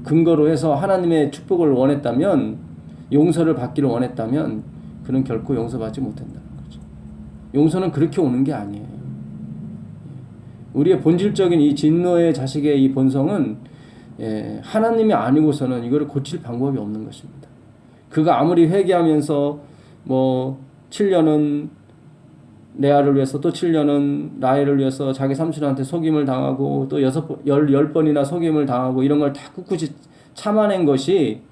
근거로 해서 하나님의 축복을 원했다면, 용서를 받기를 원했다면 그는 결코 용서받지 못한다는 거죠. 용서는 그렇게 오는 게 아니에요. 우리의 본질적인 이 진노의 자식의 이 본성은 하나님이 아니고서는 이거를 고칠 방법이 없는 것입니다. 그가 아무리 회개하면서 7년은 레아를 위해서 또 7년은 라헬을 위해서 자기 삼촌한테 속임을 당하고 또 10번이나 속임을 당하고 이런 걸 다 꿋꿋이 참아낸 것이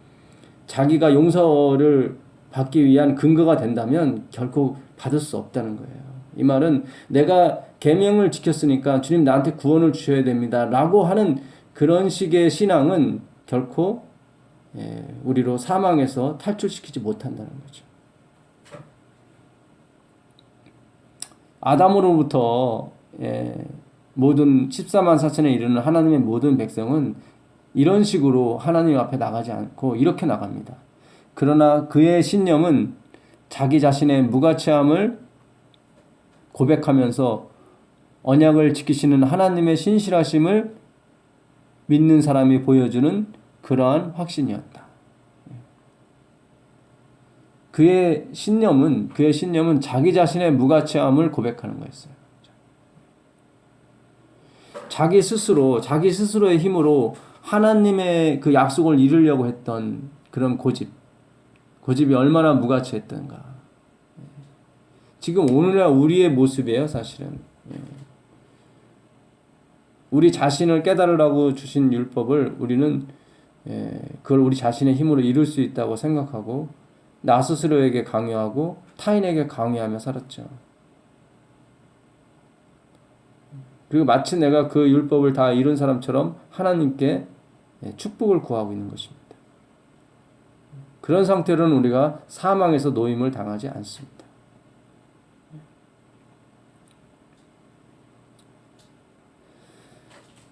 자기가 용서를 받기 위한 근거가 된다면 결코 받을 수 없다는 거예요. 이 말은 내가 계명을 지켰으니까 주님 나한테 구원을 주셔야 됩니다 라고 하는 그런 식의 신앙은 결코 우리로 사망에서 탈출시키지 못한다는 거죠. 아담으로부터 모든 14만 4천에 이르는 하나님의 모든 백성은 이런 식으로 하나님 앞에 나가지 않고 이렇게 나갑니다. 그러나 그의 신념은 자기 자신의 무가치함을 고백하면서 언약을 지키시는 하나님의 신실하심을 믿는 사람이 보여주는 그러한 확신이었다. 그의 신념은 자기 자신의 무가치함을 고백하는 거였어요. 자기 스스로의 힘으로 하나님의 그 약속을 이루려고 했던 그런 고집이 얼마나 무가치했던가. 지금 오늘날 우리의 모습이에요, 사실은. 우리 자신을 깨달으라고 주신 율법을 우리는 그걸 우리 자신의 힘으로 이룰 수 있다고 생각하고 나 스스로에게 강요하고 타인에게 강요하며 살았죠. 그리고 마치 내가 그 율법을 다 이룬 사람처럼 하나님께 축복을 구하고 있는 것입니다. 그런 상태로는 우리가 사망에서 노임을 당하지 않습니다.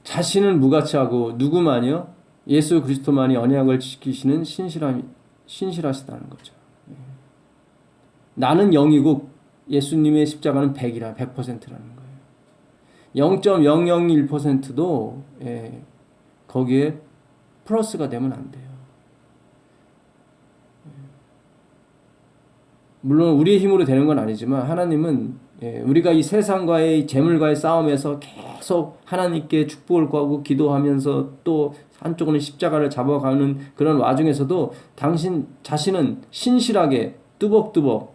자신은 무가치하고 누구만이요? 예수 그리스도만이 언약을 지키시는 신실하시다는 거죠. 나는 0이고 예수님의 십자가는 100%라는 거예요. 0.001%도 거기에 플러스가 되면 안 돼요. 물론 우리의 힘으로 되는 건 아니지만 하나님은 우리가 이 세상과의 재물과의 싸움에서 계속 하나님께 축복을 구하고 기도하면서 또 한쪽은 십자가를 잡아가는 그런 와중에서도 당신 자신은 신실하게 뚜벅뚜벅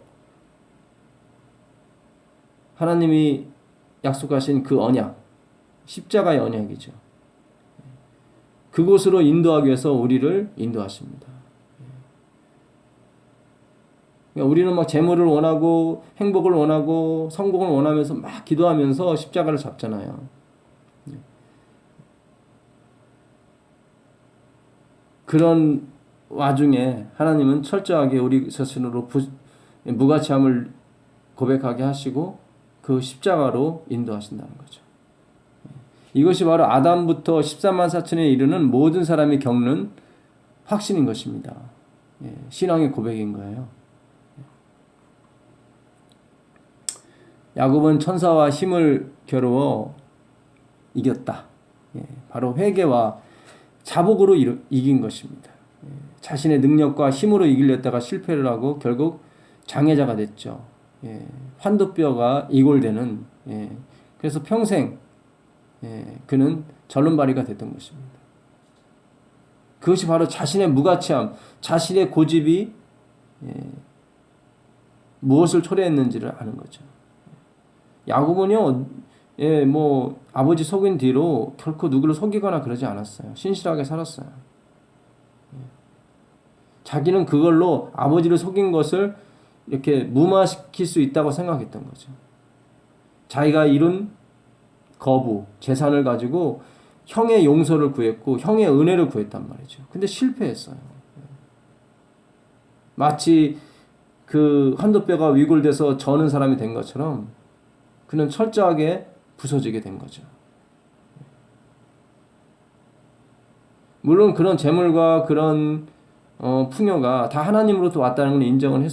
하나님이 약속하신 그 언약, 십자가의 언약이죠. 그곳으로 인도하기 위해서 우리를 인도하십니다. 그러니까 우리는 막 재물을 원하고 행복을 원하고 성공을 원하면서 막 기도하면서 십자가를 잡잖아요. 그런 와중에 하나님은 철저하게 우리 자신으로 무가치함을 고백하게 하시고 그 십자가로 인도하신다는 거죠. 이것이 바로 아담부터 14만 4천에 이르는 모든 사람이 겪는 확신인 것입니다. 신앙의 고백인 거예요. 야곱은 천사와 힘을 겨루어 이겼다. 바로 회개와 자복으로 이긴 것입니다. 자신의 능력과 힘으로 이기려 했다가 실패를 하고 결국 장애자가 됐죠. 환도뼈가 이골되는, 그래서 평생 그는 절름발이가 됐던 것입니다. 그것이 바로 자신의 무가치함, 자신의 고집이 무엇을 초래했는지를 아는 거죠. 야곱은요, 뭐 아버지 속인 뒤로 결코 누구를 속이거나 그러지 않았어요. 신실하게 살았어요. 자기는 그걸로 아버지를 속인 것을 이렇게 무마시킬 수 있다고 생각했던 거죠. 자기가 이룬 거부, 재산을 가지고 형의 용서를 구했고 형의 은혜를 구했단 말이죠. 근데 실패했어요. 마치 그 한도뼈가 위골돼서 저는 사람이 된 것처럼 그는 철저하게 부서지게 된 거죠. 물론 그런 재물과 그런 풍요가 다 하나님으로부터 왔다는 걸 인정을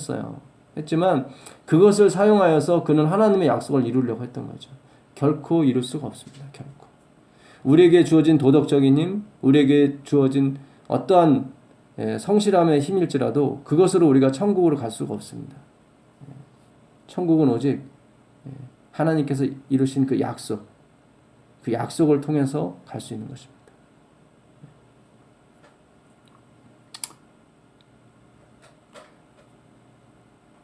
했지만 그것을 사용하여서 그는 하나님의 약속을 이루려고 했던 거죠. 결코 이룰 수가 없습니다. 결코. 우리에게 주어진 도덕적인 힘, 우리에게 주어진 어떠한 성실함의 힘일지라도 그것으로 우리가 천국으로 갈 수가 없습니다. 천국은 오직 하나님께서 이루신 그 약속을 통해서 갈 수 있는 것입니다.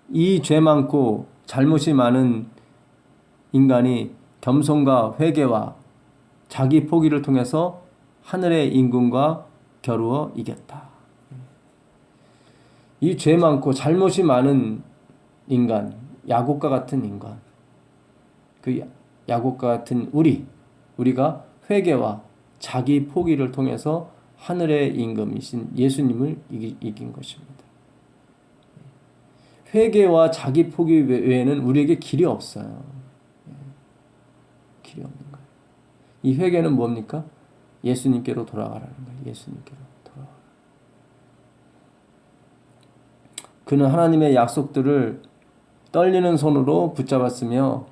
이 죄 많고 잘못이 많은 인간이 겸손과 회개와 자기 포기를 통해서 하늘의 임금과 겨루어 이겼다. 이 죄 많고 잘못이 많은 인간, 야곱과 같은 인간, 그 야곱과 같은 우리가 회개와 자기 포기를 통해서 하늘의 임금이신 예수님을 이긴 것입니다. 회개와 자기 포기 외에는 우리에게 길이 없어요. 길이 없는 거예요. 이 회개는 뭡니까? 예수님께로 돌아가라는 거예요. 예수님께로 돌아가. 그는 하나님의 약속들을 떨리는 손으로 붙잡았으며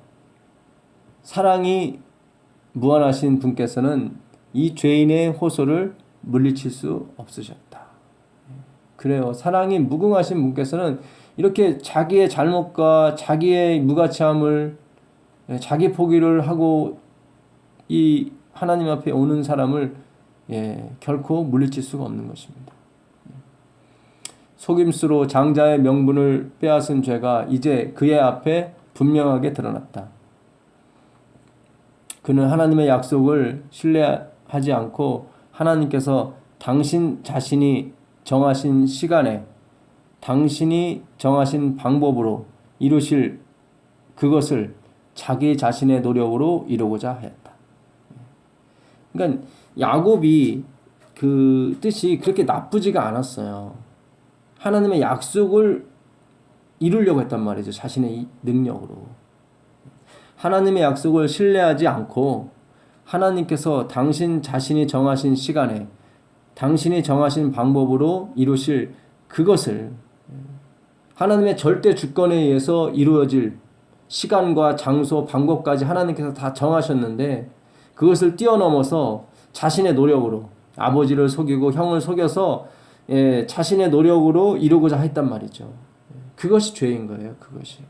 사랑이 무한하신 분께서는 이 죄인의 호소를 물리칠 수 없으셨다. 그래요. 사랑이 무궁하신 분께서는 이렇게 자기의 잘못과 자기의 무가치함을 자기 포기를 하고 이 하나님 앞에 오는 사람을 결코 물리칠 수가 없는 것입니다. 속임수로 장자의 명분을 빼앗은 죄가 이제 그의 앞에 분명하게 드러났다. 그는 하나님의 약속을 신뢰하지 않고 하나님께서 당신 자신이 정하신 시간에 당신이 정하신 방법으로 이루실 그것을 자기 자신의 노력으로 이루고자 하였다. 그러니까 야곱이 그 뜻이 그렇게 나쁘지가 않았어요. 하나님의 약속을 이루려고 했단 말이죠. 자신의 능력으로. 하나님의 약속을 신뢰하지 않고 하나님께서 당신 자신이 정하신 시간에 당신이 정하신 방법으로 이루실 그것을 하나님의 절대 주권에 의해서 이루어질 시간과 장소, 방법까지 하나님께서 다 정하셨는데 그것을 뛰어넘어서 자신의 노력으로 아버지를 속이고 형을 속여서 자신의 노력으로 이루고자 했단 말이죠. 그것이 죄인 거예요. 그것이.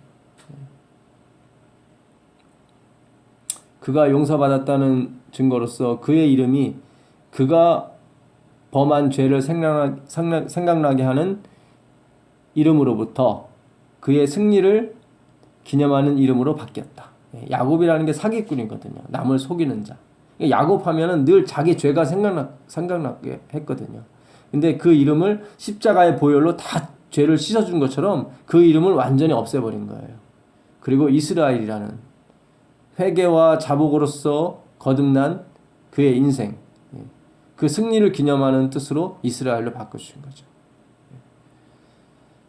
그가 용서받았다는 증거로서 그의 이름이 그가 범한 죄를 생각나게 하는 이름으로부터 그의 승리를 기념하는 이름으로 바뀌었다. 야곱이라는 게 사기꾼이거든요. 남을 속이는 자. 야곱 하면은 늘 자기 죄가 생각나게 했거든요. 근데 그 이름을 십자가의 보혈로 다 죄를 씻어준 것처럼 그 이름을 완전히 없애버린 거예요. 그리고 이스라엘이라는 회개와 자복으로서 거듭난 그의 인생, 그 승리를 기념하는 뜻으로 이스라엘로 바꿔주신 거죠.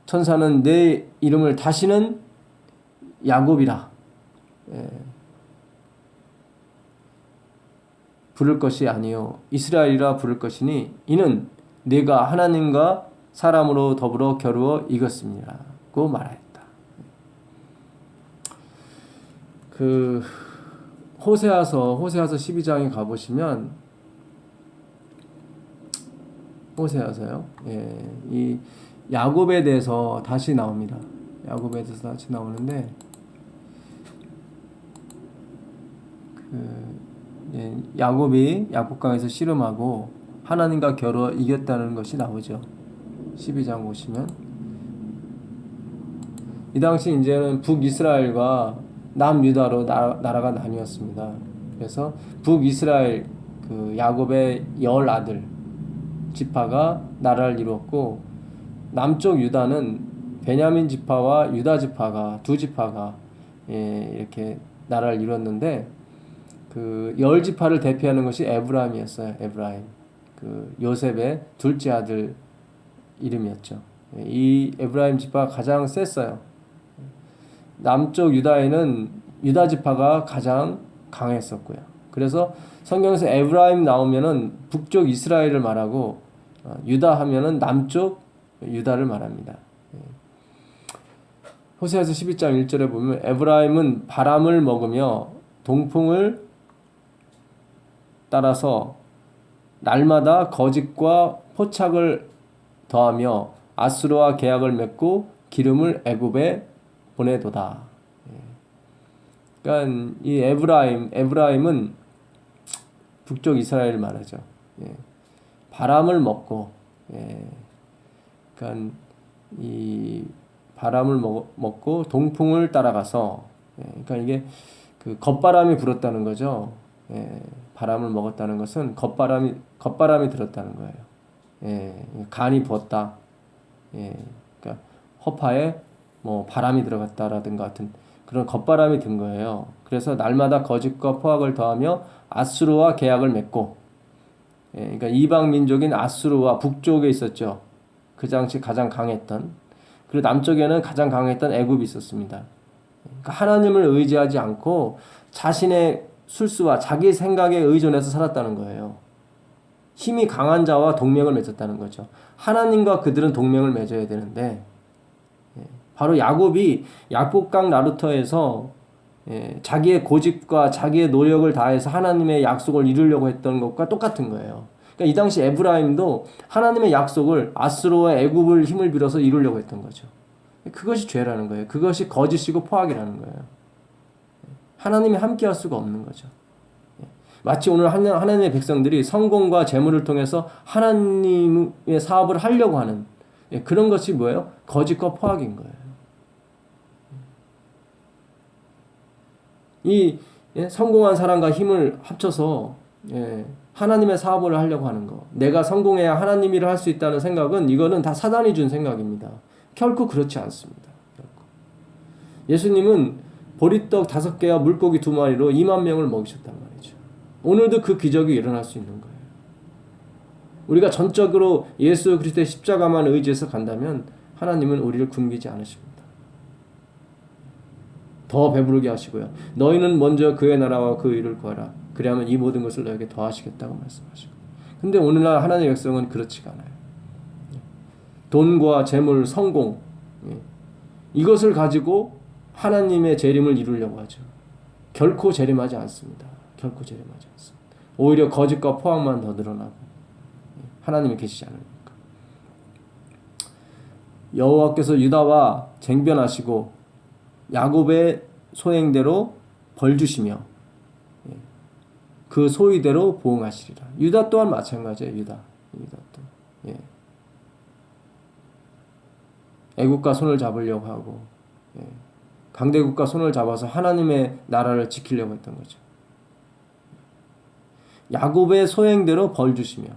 천사는 내 이름을 다시는 야곱이라 부를 것이 아니요 이스라엘이라 부를 것이니 이는 내가 하나님과 사람으로 더불어 겨루어 이겼습니다고 말하였다. 그 호세아서 12장에 가보시면 호세아서요. 이 야곱에 대해서 다시 나옵니다. 야곱에 대해서 다시 나오는데 야곱이 야복강에서 씨름하고 하나님과 겨루어 이겼다는 것이 나오죠. 12장 보시면 이 당시 이제는 북이스라엘과 남유다로 나라가 나뉘었습니다. 그래서 북이스라엘 그 야곱의 10아들 지파가 나라를 이루었고 남쪽 유다는 베냐민 지파와 유다 지파가 두 지파가 이렇게 나라를 이뤘는데 그 10지파를 대표하는 것이 에브라임이었어요. 에브라임. 그 요셉의 둘째 아들 이름이었죠. 이 에브라임 지파가 가장 셌어요. 남쪽 유다에는 유다 지파가 가장 강했었고요. 그래서 성경에서 에브라임 나오면은 북쪽 이스라엘을 말하고 유다 하면은 남쪽 유다를 말합니다. 호세아서 12장 1절에 보면 에브라임은 바람을 먹으며 동풍을 따라서 날마다 거짓과 포착을 더하며 아수르와 계약을 맺고 기름을 애굽에 보내도다. 그러니까 이 에브라임은 북쪽 이스라엘을 말하죠. 바람을 먹고, 그러니까 이 바람을 먹고 동풍을 따라가서, 그러니까 이게 그 겉바람이 불었다는 거죠. 바람을 먹었다는 것은 겉바람이 들었다는 거예요. 간이 부었다. 그러니까 허파에 뭐 바람이 들어갔다라든가 같은 그런 겉바람이 든 거예요. 그래서 날마다 거짓과 포악을 더하며 아수르와 계약을 맺고, 그러니까 이방 민족인 아수르와 북쪽에 있었죠. 그 당시 가장 강했던. 그리고 남쪽에는 가장 강했던 애굽이 있었습니다. 그러니까 하나님을 의지하지 않고 자신의 술수와 자기 생각에 의존해서 살았다는 거예요. 힘이 강한 자와 동맹을 맺었다는 거죠. 하나님과 그들은 동맹을 맺어야 되는데 바로 야곱이 야복강 나루터에서 자기의 고집과 자기의 노력을 다해서 하나님의 약속을 이루려고 했던 것과 똑같은 거예요. 그러니까 이 당시 에브라임도 하나님의 약속을 아수르와 애굽을 힘을 빌어서 이루려고 했던 거죠. 그것이 죄라는 거예요. 그것이 거짓이고 포악이라는 거예요. 하나님이 함께할 수가 없는 거죠. 마치 오늘 하나님의 백성들이 성공과 재물을 통해서 하나님의 사업을 하려고 하는 그런 것이 뭐예요? 거짓과 포악인 거예요. 이 성공한 사람과 힘을 합쳐서 하나님의 사업을 하려고 하는 거. 내가 성공해야 하나님 일을 할 수 있다는 생각은 이거는 다 사단이 준 생각입니다. 결코 그렇지 않습니다. 결코. 예수님은 보리떡 5개와 물고기 2마리로 2만 명을 먹이셨단 말이죠. 오늘도 그 기적이 일어날 수 있는 거예요. 우리가 전적으로 예수 그리스도의 십자가만 의지해서 간다면 하나님은 우리를 굶기지 않으십니다. 더 배부르게 하시고요. 너희는 먼저 그의 나라와 그 의를 구하라. 그래야만 이 모든 것을 너에게 더하시겠다고 말씀하시고. 근데 오늘날 하나님의 백성은 그렇지가 않아요. 돈과 재물, 성공 이것을 가지고 하나님의 재림을 이루려고 하죠. 결코 재림하지 않습니다. 결코 재림하지 않습니다. 오히려 거짓과 포악만 더 늘어나고 하나님이 계시지 않으니까. 여호와께서 유다와 쟁변하시고 야곱의 소행대로 벌 주시며 그 소위대로 보응하시리라. 유다 또한 마찬가지예요. 유다 또. 애국과 손을 잡으려고 하고 강대국과 손을 잡아서 하나님의 나라를 지키려고 했던 거죠. 야곱의 소행대로 벌 주시며.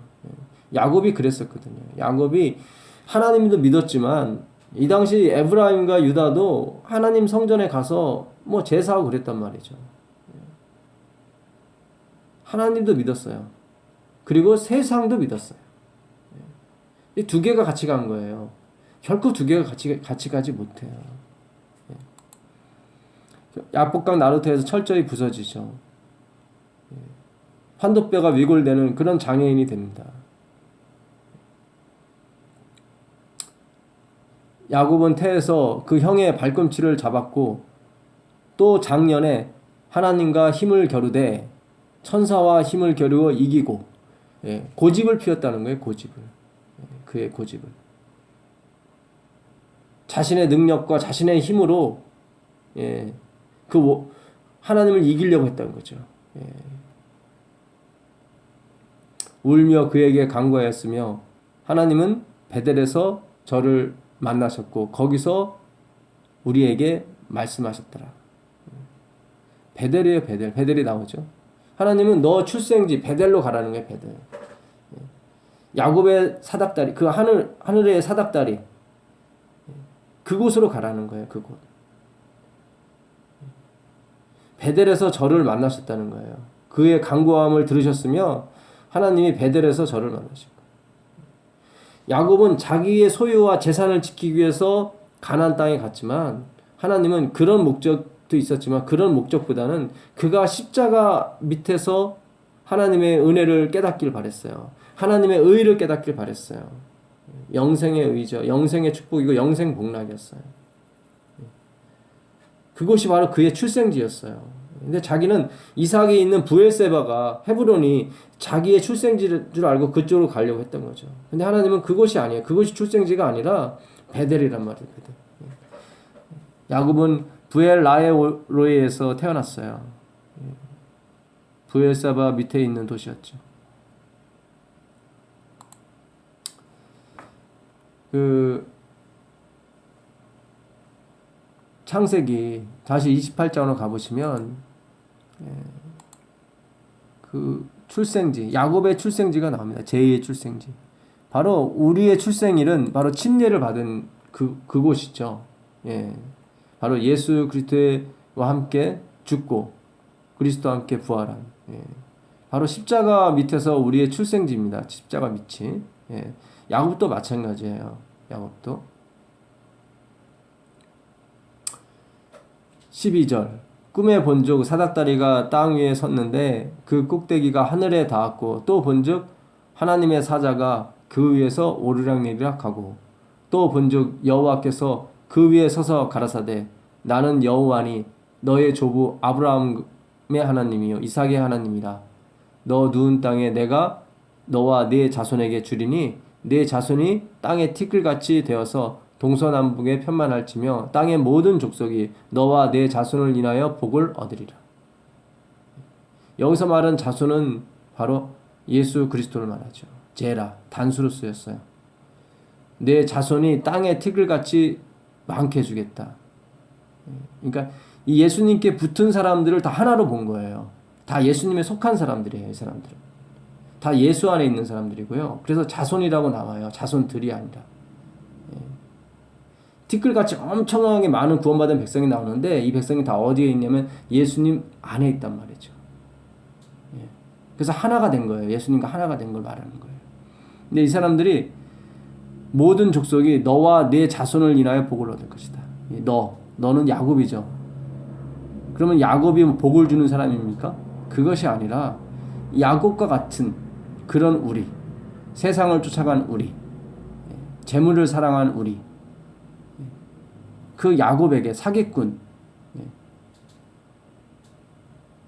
야곱이 그랬었거든요. 야곱이 하나님도 믿었지만 이 당시 에브라임과 유다도 하나님 성전에 가서 뭐 제사하고 그랬단 말이죠. 하나님도 믿었어요. 그리고 세상도 믿었어요. 이 두 개가 같이 간 거예요. 결코 두 개가 같이 가지 못해요. 야복강 나루터에서 철저히 부서지죠. 환도뼈가 위골되는 그런 장애인이 됩니다. 야곱은 태에서 그 형의 발꿈치를 잡았고 또 작년에 하나님과 힘을 겨루되 천사와 힘을 겨루어 이기고 고집을 피웠다는 거예요. 고집을. 그의 고집을. 자신의 능력과 자신의 힘으로 그 하나님을 이기려고 했다는 거죠. 울며 그에게 간구하였으며 하나님은 베델에서 저를 만나셨고 거기서 우리에게 말씀하셨더라. 베델이에요. 베델이 나오죠. 하나님은 너 출생지 베델로 가라는 거예요. 베델. 야곱의 사닥다리, 그 하늘의 사닥다리, 그곳으로 가라는 거예요. 그곳. 베델에서 저를 만나셨다는 거예요. 그의 간구함을 들으셨으며 하나님이 베델에서 저를 만나신 거예요. 야곱은 자기의 소유와 재산을 지키기 위해서 가나안 땅에 갔지만 하나님은 그런 목적도 있었지만 그런 목적보다는 그가 십자가 밑에서 하나님의 은혜를 깨닫길 바랬어요. 하나님의 의를 깨닫길 바랬어요. 영생의 의죠. 영생의 축복이고 영생 복락이었어요. 그곳이 바로 그의 출생지였어요. 근데 자기는 이삭이 있는 부엘세바가 헤브론이 자기의 출생지인 줄 알고 그쪽으로 가려고 했던 거죠. 근데 하나님은 그곳이 아니에요. 그곳이 출생지가 아니라 베델이란 말이에요. 베델. 야곱은 부엘라헤로이에서 태어났어요. 부엘세바 밑에 있는 도시였죠. 창세기 다시 28장으로 가보시면 그 출생지, 야곱의 출생지가 나옵니다. 제2의 출생지. 바로 우리의 출생일은 바로 침례를 받은 그곳이죠. 바로 예수 그리스도와 함께 죽고 그리스도와 함께 부활한. 바로 십자가 밑에서 우리의 출생지입니다. 십자가 밑이. 야곱도 마찬가지예요. 야곱도. 12절 꿈에 본즉 사닥다리가 땅 위에 섰는데 그 꼭대기가 하늘에 닿았고 또 본즉 하나님의 사자가 그 위에서 오르락내리락 하고 또 본즉 여호와께서 그 위에 서서 가라사대 나는 여호와니 너의 조부 아브라함의 하나님이요 이삭의 하나님이라 너 누운 땅에 내가 너와 네 자손에게 주리니 네 자손이 땅의 티끌같이 되어서 동서남북에 편만할지며 땅의 모든 족속이 너와 네 자손을 인하여 복을 얻으리라. 여기서 말한 자손은 바로 예수 그리스도를 말하죠. 제라, 단수로 쓰였어요. 내 자손이 땅의 티끌같이 많게 해주겠다. 그러니까 이 예수님께 붙은 사람들을 다 하나로 본 거예요. 다 예수님에 속한 사람들이에요. 이 사람들은. 다 예수 안에 있는 사람들이고요. 그래서 자손이라고 나와요. 자손들이 아니라. 티끌같이 엄청나게 많은 구원받은 백성이 나오는데 이 백성이 다 어디에 있냐면 예수님 안에 있단 말이죠. 그래서 하나가 된 거예요. 예수님과 하나가 된 걸 말하는 거예요. 근데 이 사람들이 모든 족속이 너와 네 자손을 인하여 복을 얻을 것이다. 너는 야곱이죠. 그러면 야곱이 복을 주는 사람입니까? 그것이 아니라 야곱과 같은 그런 우리, 세상을 쫓아간 우리, 재물을 사랑한 우리, 그 야곱에게 사기꾼,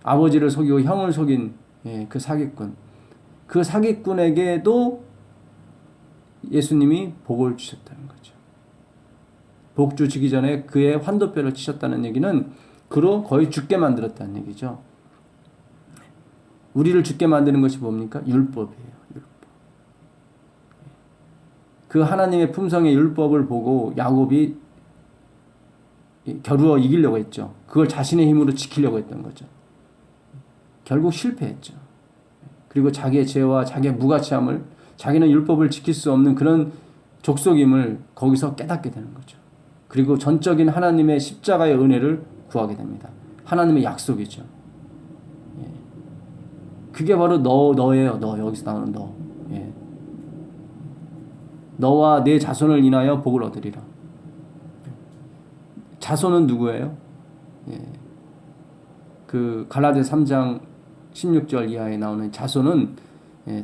아버지를 속이고 형을 속인 그 사기꾼, 그 사기꾼에게도 예수님이 복을 주셨다는 거죠. 복 주시기 전에 그의 환도뼈를 치셨다는 얘기는 그로 거의 죽게 만들었다는 얘기죠. 우리를 죽게 만드는 것이 뭡니까? 율법이에요. 율법. 그 하나님의 품성의 율법을 보고 야곱이 겨루어 이기려고 했죠. 그걸 자신의 힘으로 지키려고 했던 거죠. 결국 실패했죠. 그리고 자기의 죄와 자기의 무가치함을 자기는 율법을 지킬 수 없는 그런 족속임을 거기서 깨닫게 되는 거죠. 그리고 전적인 하나님의 십자가의 은혜를 구하게 됩니다. 하나님의 약속이죠. 그게 바로 너예요. 너 여기서 나오는 너. 너와 네 자손을 인하여 복을 얻으리라. 자손은 누구예요? 그 갈라디아 3장 16절 이하에 나오는 자손은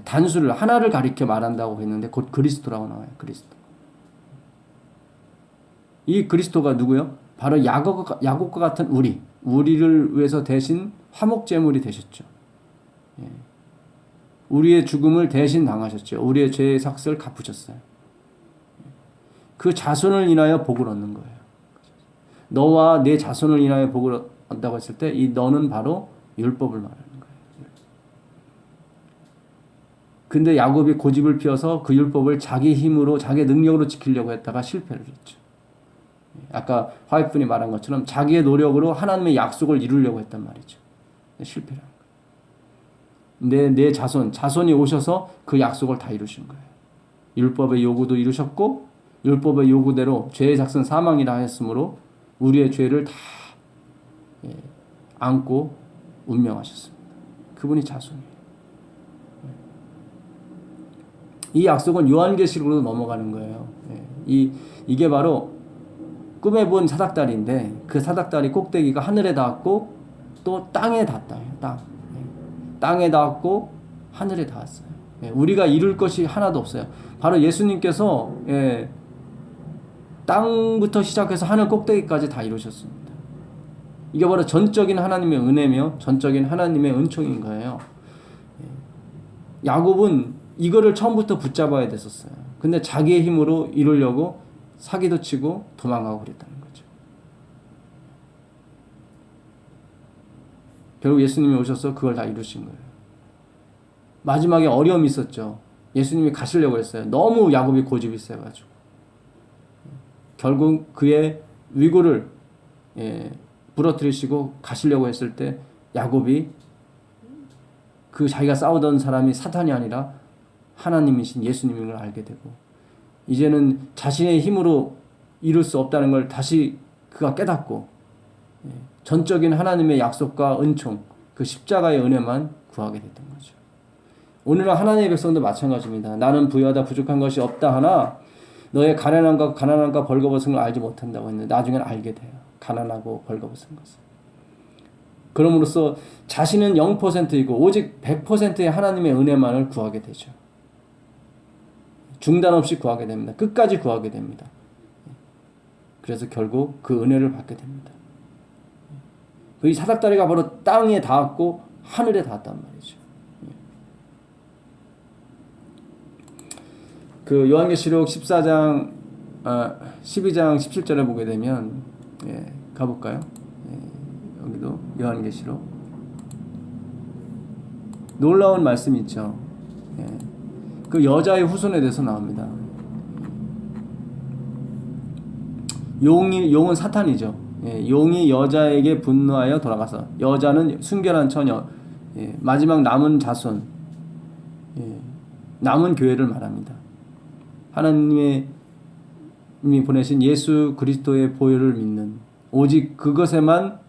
단수를 하나를 가리켜 말한다고 했는데 곧 그리스도라고 나와요. 그리스도. 이 그리스도가 누구요? 바로 야곱과 같은 우리를 위해서 대신 화목제물이 되셨죠. 우리의 죽음을 대신 당하셨죠. 우리의 죄의 삭슬을 갚으셨어요. 그 자손을 인하여 복을 얻는 거예요. 너와 내 자손을 인하여 복을 얻는다고 했을 때 이 너는 바로 율법을 말하는 거예요. 근데 야곱이 고집을 피워서 그 율법을 자기 힘으로 자기 능력으로 지키려고 했다가 실패를 했죠. 아까 화이트분이 말한 것처럼 자기의 노력으로 하나님의 약속을 이루려고 했단 말이죠. 실패를 한 거예요. 내 자손이 오셔서 그 약속을 다 이루신 거예요. 율법의 요구도 이루셨고 율법의 요구대로 죄의 삭은 사망이라 하였으므로 우리의 죄를 다 안고 운명하셨습니다. 그분이 자손이에요. 이 약속은 요한계시록으로 넘어가는 거예요. 이게 바로 꿈에 본 사닥다리인데 그 사닥다리 꼭대기가 하늘에 닿았고 또 땅에 닿았다. 땅에 닿았고 하늘에 닿았어요. 우리가 이룰 것이 하나도 없어요. 바로 예수님께서 땅부터 시작해서 하늘 꼭대기까지 다 이루셨습니다. 이게 바로 전적인 하나님의 은혜며 전적인 하나님의 은총인 거예요. 야곱은 이거를 처음부터 붙잡아야 됐었어요. 근데 자기의 힘으로 이루려고 사기도 치고 도망가고 그랬다는 거죠. 결국 예수님이 오셔서 그걸 다 이루신 거예요. 마지막에 어려움이 있었죠. 예수님이 가시려고 했어요. 너무 야곱이 고집이 세가지고. 결국 그의 위고를 부러뜨리시고 가시려고 했을 때 야곱이 그 자기가 싸우던 사람이 사탄이 아니라 하나님이신 예수님인 걸 알게 되고 이제는 자신의 힘으로 이룰 수 없다는 걸 다시 그가 깨닫고 전적인 하나님의 약속과 은총 그 십자가의 은혜만 구하게 됐던 거죠. 오늘은 하나님의 백성도 마찬가지입니다. 나는 부유하다 부족한 것이 없다 하나 너의 가난함과 벌거벗은 걸 알지 못한다고 했는데 나중에는 알게 돼요. 가난하고 벌거벗은 것을. 그럼으로써 자신은 0%이고 오직 100%의 하나님의 은혜만을 구하게 되죠. 중단 없이 구하게 됩니다. 끝까지 구하게 됩니다. 그래서 결국 그 은혜를 받게 됩니다. 이 사닥다리가 바로 땅에 닿았고 하늘에 닿았단 말이죠. 그 요한계시록 12장 17절에 보게 되면 가볼까요? 여기도 요한계시록 놀라운 말씀이 있죠. 그 여자의 후손에 대해서 나옵니다. 용은 사탄이죠. 용이 여자에게 분노하여 돌아가서 여자는 순결한 처녀, 마지막 남은 자손, 남은 교회를 말합니다. 하나님이 보내신 예수 그리스도의 보혈을 믿는 오직 그것에만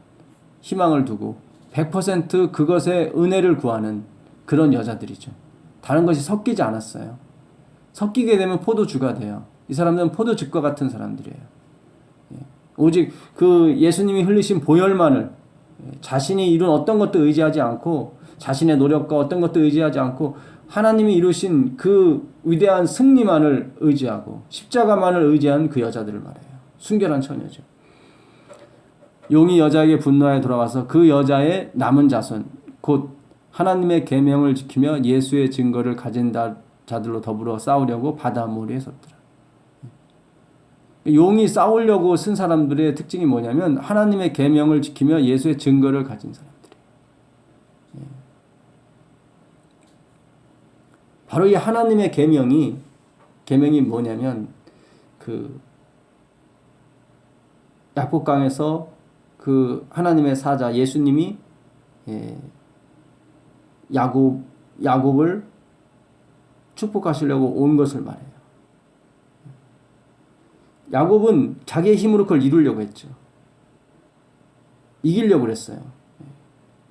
희망을 두고 100% 그것의 은혜를 구하는 그런 여자들이죠. 다른 것이 섞이지 않았어요. 섞이게 되면 포도주가 돼요. 이 사람들은 포도즙과 같은 사람들이에요. 오직 그 예수님이 흘리신 보혈만을 자신이 이룬 어떤 것도 의지하지 않고 자신의 노력과 어떤 것도 의지하지 않고 하나님이 이루신 그 위대한 승리만을 의지하고 십자가만을 의지한 그 여자들을 말해요. 순결한 처녀죠. 용이 여자에게 분노하여 돌아와서 그 여자의 남은 자손 곧 하나님의 계명을 지키며 예수의 증거를 가진 자들로 더불어 싸우려고 바다 모래에 섰더라. 용이 싸우려고 쓴 사람들의 특징이 뭐냐면 하나님의 계명을 지키며 예수의 증거를 가진 사람들이에요. 바로 이 하나님의 계명이 뭐냐면 그 야복강에서 그 하나님의 사자 예수님이 야곱을 축복하시려고 온 것을 말해요. 야곱은 자기의 힘으로 그걸 이루려고 했죠. 이기려고 그랬어요.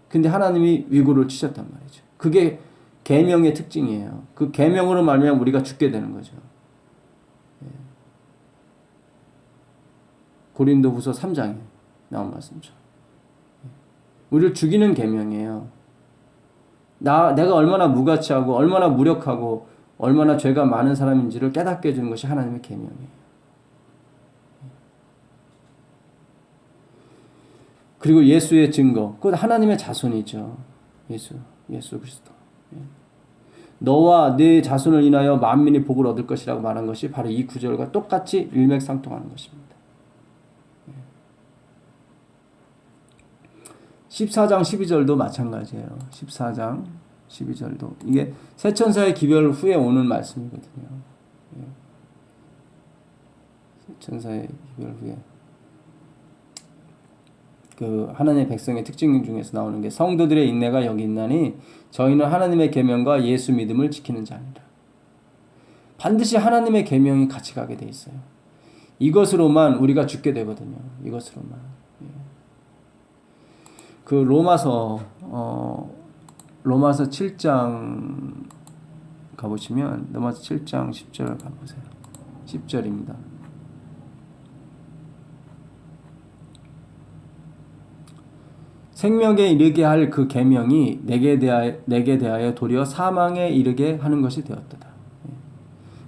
근데 하나님이 위고를 치셨단 말이죠. 그게 계명의 특징이에요. 그 계명으로 말미암아 우리가 죽게 되는 거죠. 고린도후서 3장에 나온 말씀이죠. 우리를 죽이는 계명이에요. 내가 얼마나 무가치하고 얼마나 무력하고 얼마나 죄가 많은 사람인지를 깨닫게 해주는 것이 하나님의 계명이에요. 그리고 예수의 증거, 곧 하나님의 자손이죠. 예수 그리스도. 너와 네 자손을 인하여 만민이 복을 얻을 것이라고 말한 것이 바로 이 구절과 똑같이 일맥상통하는 것입니다. 14장 12절도 마찬가지예요. 14장 12절도 이게 새 천사의 기별 후에 오는 말씀이거든요. 예. 새 천사의 기별 후에 그 하나님의 백성의 특징 중에서 나오는 게 성도들의 인내가 여기 있나니 저희는 하나님의 계명과 예수 믿음을 지키는 자니라. 반드시 하나님의 계명이 같이 가게 돼 있어요. 이것으로만 우리가 죽게 되거든요. 이것으로만. 예. 그 로마서 7장 가보시면 로마서 7장 10절 가보세요. 10절입니다. 생명에 이르게 할 그 계명이 내게 대하여 도리어 사망에 이르게 하는 것이 되었도다.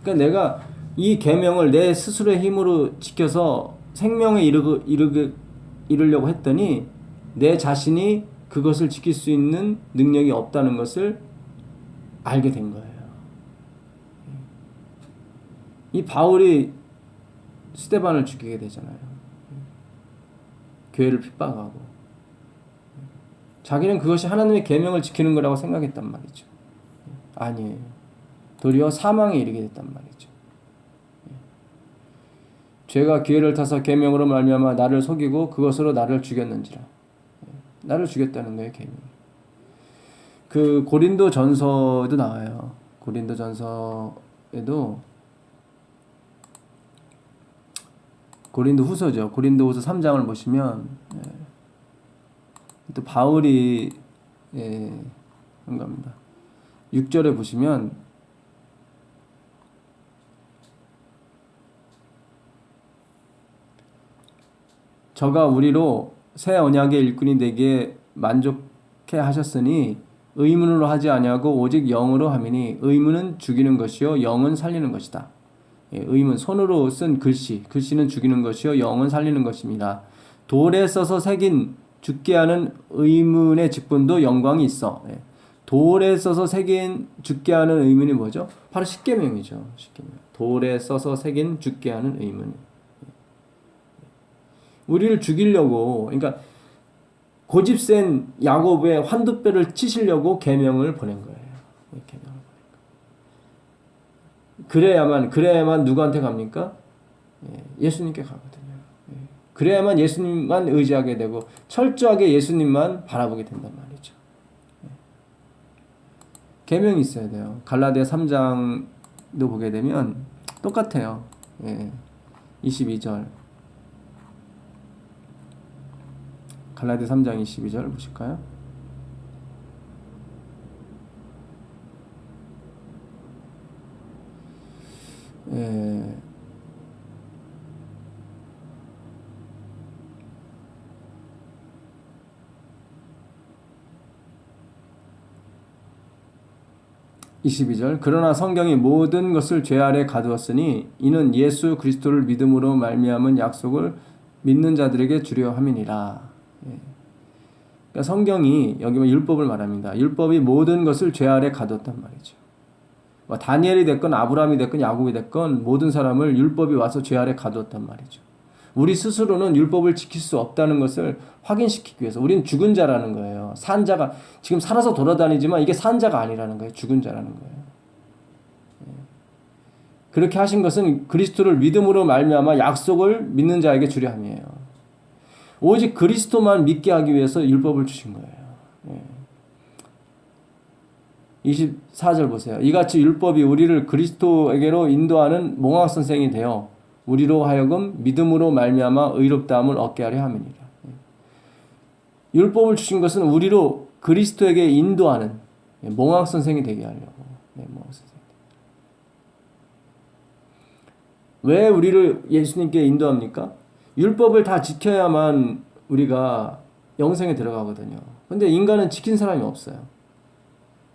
그러니까 내가 이 계명을 내 스스로의 힘으로 지켜서 생명에 이르려고 했더니 내 자신이 그것을 지킬 수 있는 능력이 없다는 것을 알게 된 거예요. 이 바울이 스데반을 죽이게 되잖아요. 교회를 핍박하고 자기는 그것이 하나님의 계명을 지키는 거라고 생각했단 말이죠. 아니에요. 도리어 사망에 이르게 됐단 말이죠. 죄가 기회를 타서 계명으로 말미암아 나를 속이고 그것으로 나를 죽였는지라. 나를 죽였다는 거예요, 계명이. 그 고린도 전서에도 나와요. 고린도 전서에도 고린도 후서죠. 고린도 후서 3장을 보시면 또 바울이 한 겁니다. 6절에 보시면 저가 우리로 새 언약의 일꾼이 되기에 만족해 하셨으니 의문으로 하지 아니하고 오직 영으로 함이니 의문은 죽이는 것이요 영은 살리는 것이다. 의문 손으로 쓴 글씨는 죽이는 것이요 영은 살리는 것입니다. 돌에 써서 새긴 죽게 하는 의문의 직분도 영광이 있어. 돌에 써서 새긴 죽게 하는 의문이 뭐죠? 바로 십계명이죠. 십계명. 돌에 써서 새긴 죽게 하는 의문. 우리를 죽이려고, 그러니까 고집센 야곱의 환두뼈를 치시려고 계명을 보낸 거예요. 계명을 보낸 거예요. 그래야만 누구한테 갑니까? 예수님께 가거든요. 그래야만 예수님만 의지하게 되고 철저하게 예수님만 바라보게 된단 말이죠. 계명이 있어야 돼요. 갈라디아 3장도 보게 되면 똑같아요. 22절. 갈라디아 3장 22절 보실까요? 예. 22절 그러나 성경이 모든 것을 죄 아래 가두었으니 이는 예수 그리스도를 믿음으로 말미암은 약속을 믿는 자들에게 주려 함이니라. 그러니까 성경이 여기 율법을 말합니다. 율법이 모든 것을 죄 아래 가두었단 말이죠. 다니엘이 됐건 아브라함이 됐건 야곱이 됐건 모든 사람을 율법이 와서 죄 아래 가두었단 말이죠. 우리 스스로는 율법을 지킬 수 없다는 것을 확인시키기 위해서 우리는 죽은 자라는 거예요. 산 자가 지금 살아서 돌아다니지만 이게 산 자가 아니라는 거예요. 죽은 자라는 거예요. 그렇게 하신 것은 그리스도를 믿음으로 말미암아 약속을 믿는 자에게 주려 함이에요. 오직 그리스도만 믿게 하기 위해서 율법을 주신 거예요. 24절 보세요. 이같이 율법이 우리를 그리스도에게로 인도하는 몽학 선생이 되어 우리로 하여금 믿음으로 말미암아 의롭다함을 얻게 하려 함이니라. 율법을 주신 것은 우리로 그리스도에게 인도하는 몽학 선생이 되게 하려고. 몽학 선생. 왜 우리를 예수님께 인도합니까? 율법을 다 지켜야만 우리가 영생에 들어가거든요. 근데 인간은 지킨 사람이 없어요.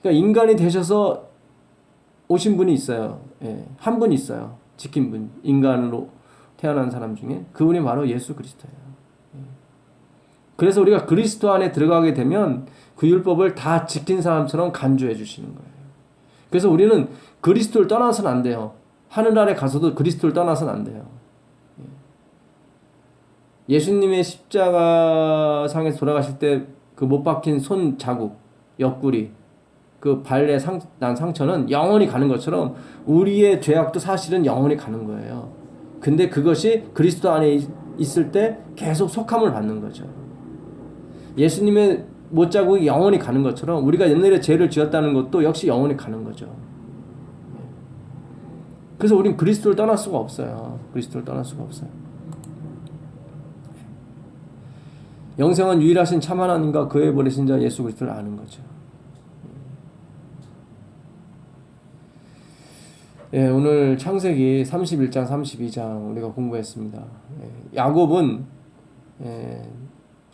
그러니까 인간이 되셔서 오신 분이 있어요. 한 분 있어요. 지킨 분, 인간으로 태어난 사람 중에 그분이 바로 예수 그리스도예요. 그래서 우리가 그리스도 안에 들어가게 되면 그 율법을 다 지킨 사람처럼 간주해 주시는 거예요. 그래서 우리는 그리스도를 떠나서는 안 돼요. 하늘 아래 가서도 그리스도를 떠나서는 안 돼요. 예수님의 십자가상에서 돌아가실 때 그 못 박힌 손 자국, 옆구리, 그 발에 난 상처는 영원히 가는 것처럼 우리의 죄악도 사실은 영원히 가는 거예요. 근데 그것이 그리스도 안에 있을 때 계속 속함을 받는 거죠. 예수님의 못자국이 영원히 가는 것처럼 우리가 옛날에 죄를 지었다는 것도 역시 영원히 가는 거죠. 그래서 우린 그리스도를 떠날 수가 없어요. 그리스도를 떠날 수가 없어요. 영생은 유일하신 참 하나님과 그의 보내신 자 예수 그리스도를 아는 거죠. 예, 오늘 창세기 31장, 32장 우리가 공부했습니다. 예, 야곱은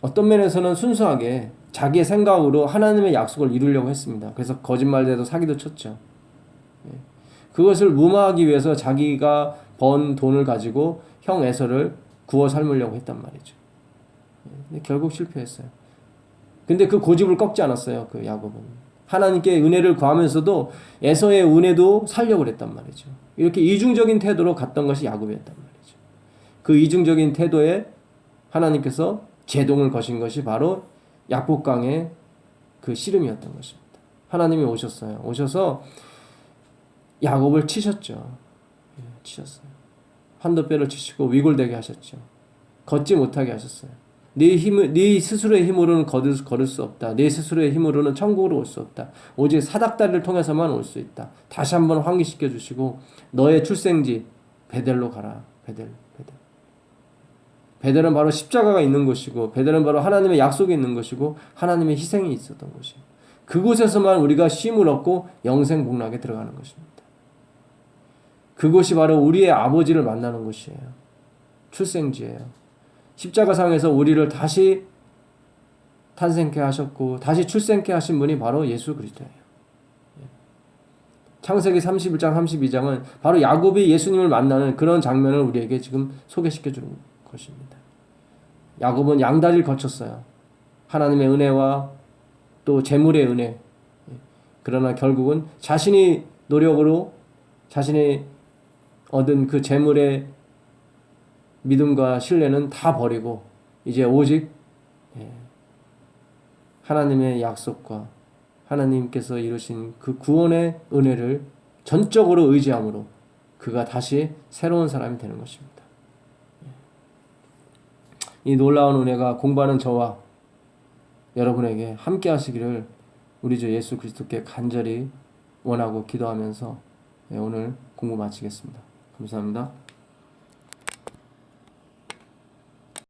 어떤 면에서는 순수하게 자기의 생각으로 하나님의 약속을 이루려고 했습니다. 그래서 거짓말대도 사기도 쳤죠. 예, 그것을 무마하기 위해서 자기가 번 돈을 가지고 형 에서를 구워 삶으려고 했단 말이죠. 예, 근데 결국 실패했어요. 근데 그 고집을 꺾지 않았어요. 그 야곱은. 하나님께 은혜를 구하면서도 에서의 은혜도 살려고 그랬단 말이죠. 이렇게 이중적인 태도로 갔던 것이 야곱이었단 말이죠. 그 이중적인 태도에 하나님께서 제동을 거신 것이 바로 약복강의 그 씨름이었던 것입니다. 하나님이 오셨어요. 오셔서 야곱을 치셨죠. 치셨어요. 한도뼈를 치시고 위골되게 하셨죠. 걷지 못하게 하셨어요. 네 스스로의 힘으로는 걸을 수 없다. 네 스스로의 힘으로는 천국으로 올 수 없다. 오직 사닥다리를 통해서만 올 수 있다. 다시 한번 환기시켜 주시고 너의 출생지 베델로 가라. 베델은 바로 십자가가 있는 곳이고 베델은 바로 하나님의 약속이 있는 곳이고 하나님의 희생이 있었던 곳이에요. 그곳에서만 우리가 쉼을 얻고 영생 복락에 들어가는 것입니다. 그곳이 바로 우리의 아버지를 만나는 곳이에요. 출생지예요. 십자가상에서 우리를 다시 탄생케 하셨고 다시 출생케 하신 분이 바로 예수 그리스도예요. 창세기 31장 32장은 바로 야곱이 예수님을 만나는 그런 장면을 우리에게 지금 소개시켜 주는 것입니다. 야곱은 양다리를 거쳤어요. 하나님의 은혜와 또 재물의 은혜. 그러나 결국은 자신이 노력으로 자신이 얻은 그 재물의 믿음과 신뢰는 다 버리고 이제 오직 하나님의 약속과 하나님께서 이루신 그 구원의 은혜를 전적으로 의지함으로 그가 다시 새로운 사람이 되는 것입니다. 이 놀라운 은혜가 공부하는 저와 여러분에게 함께 하시기를 우리 주 예수 그리스도께 간절히 원하고 기도하면서 오늘 공부 마치겠습니다. 감사합니다.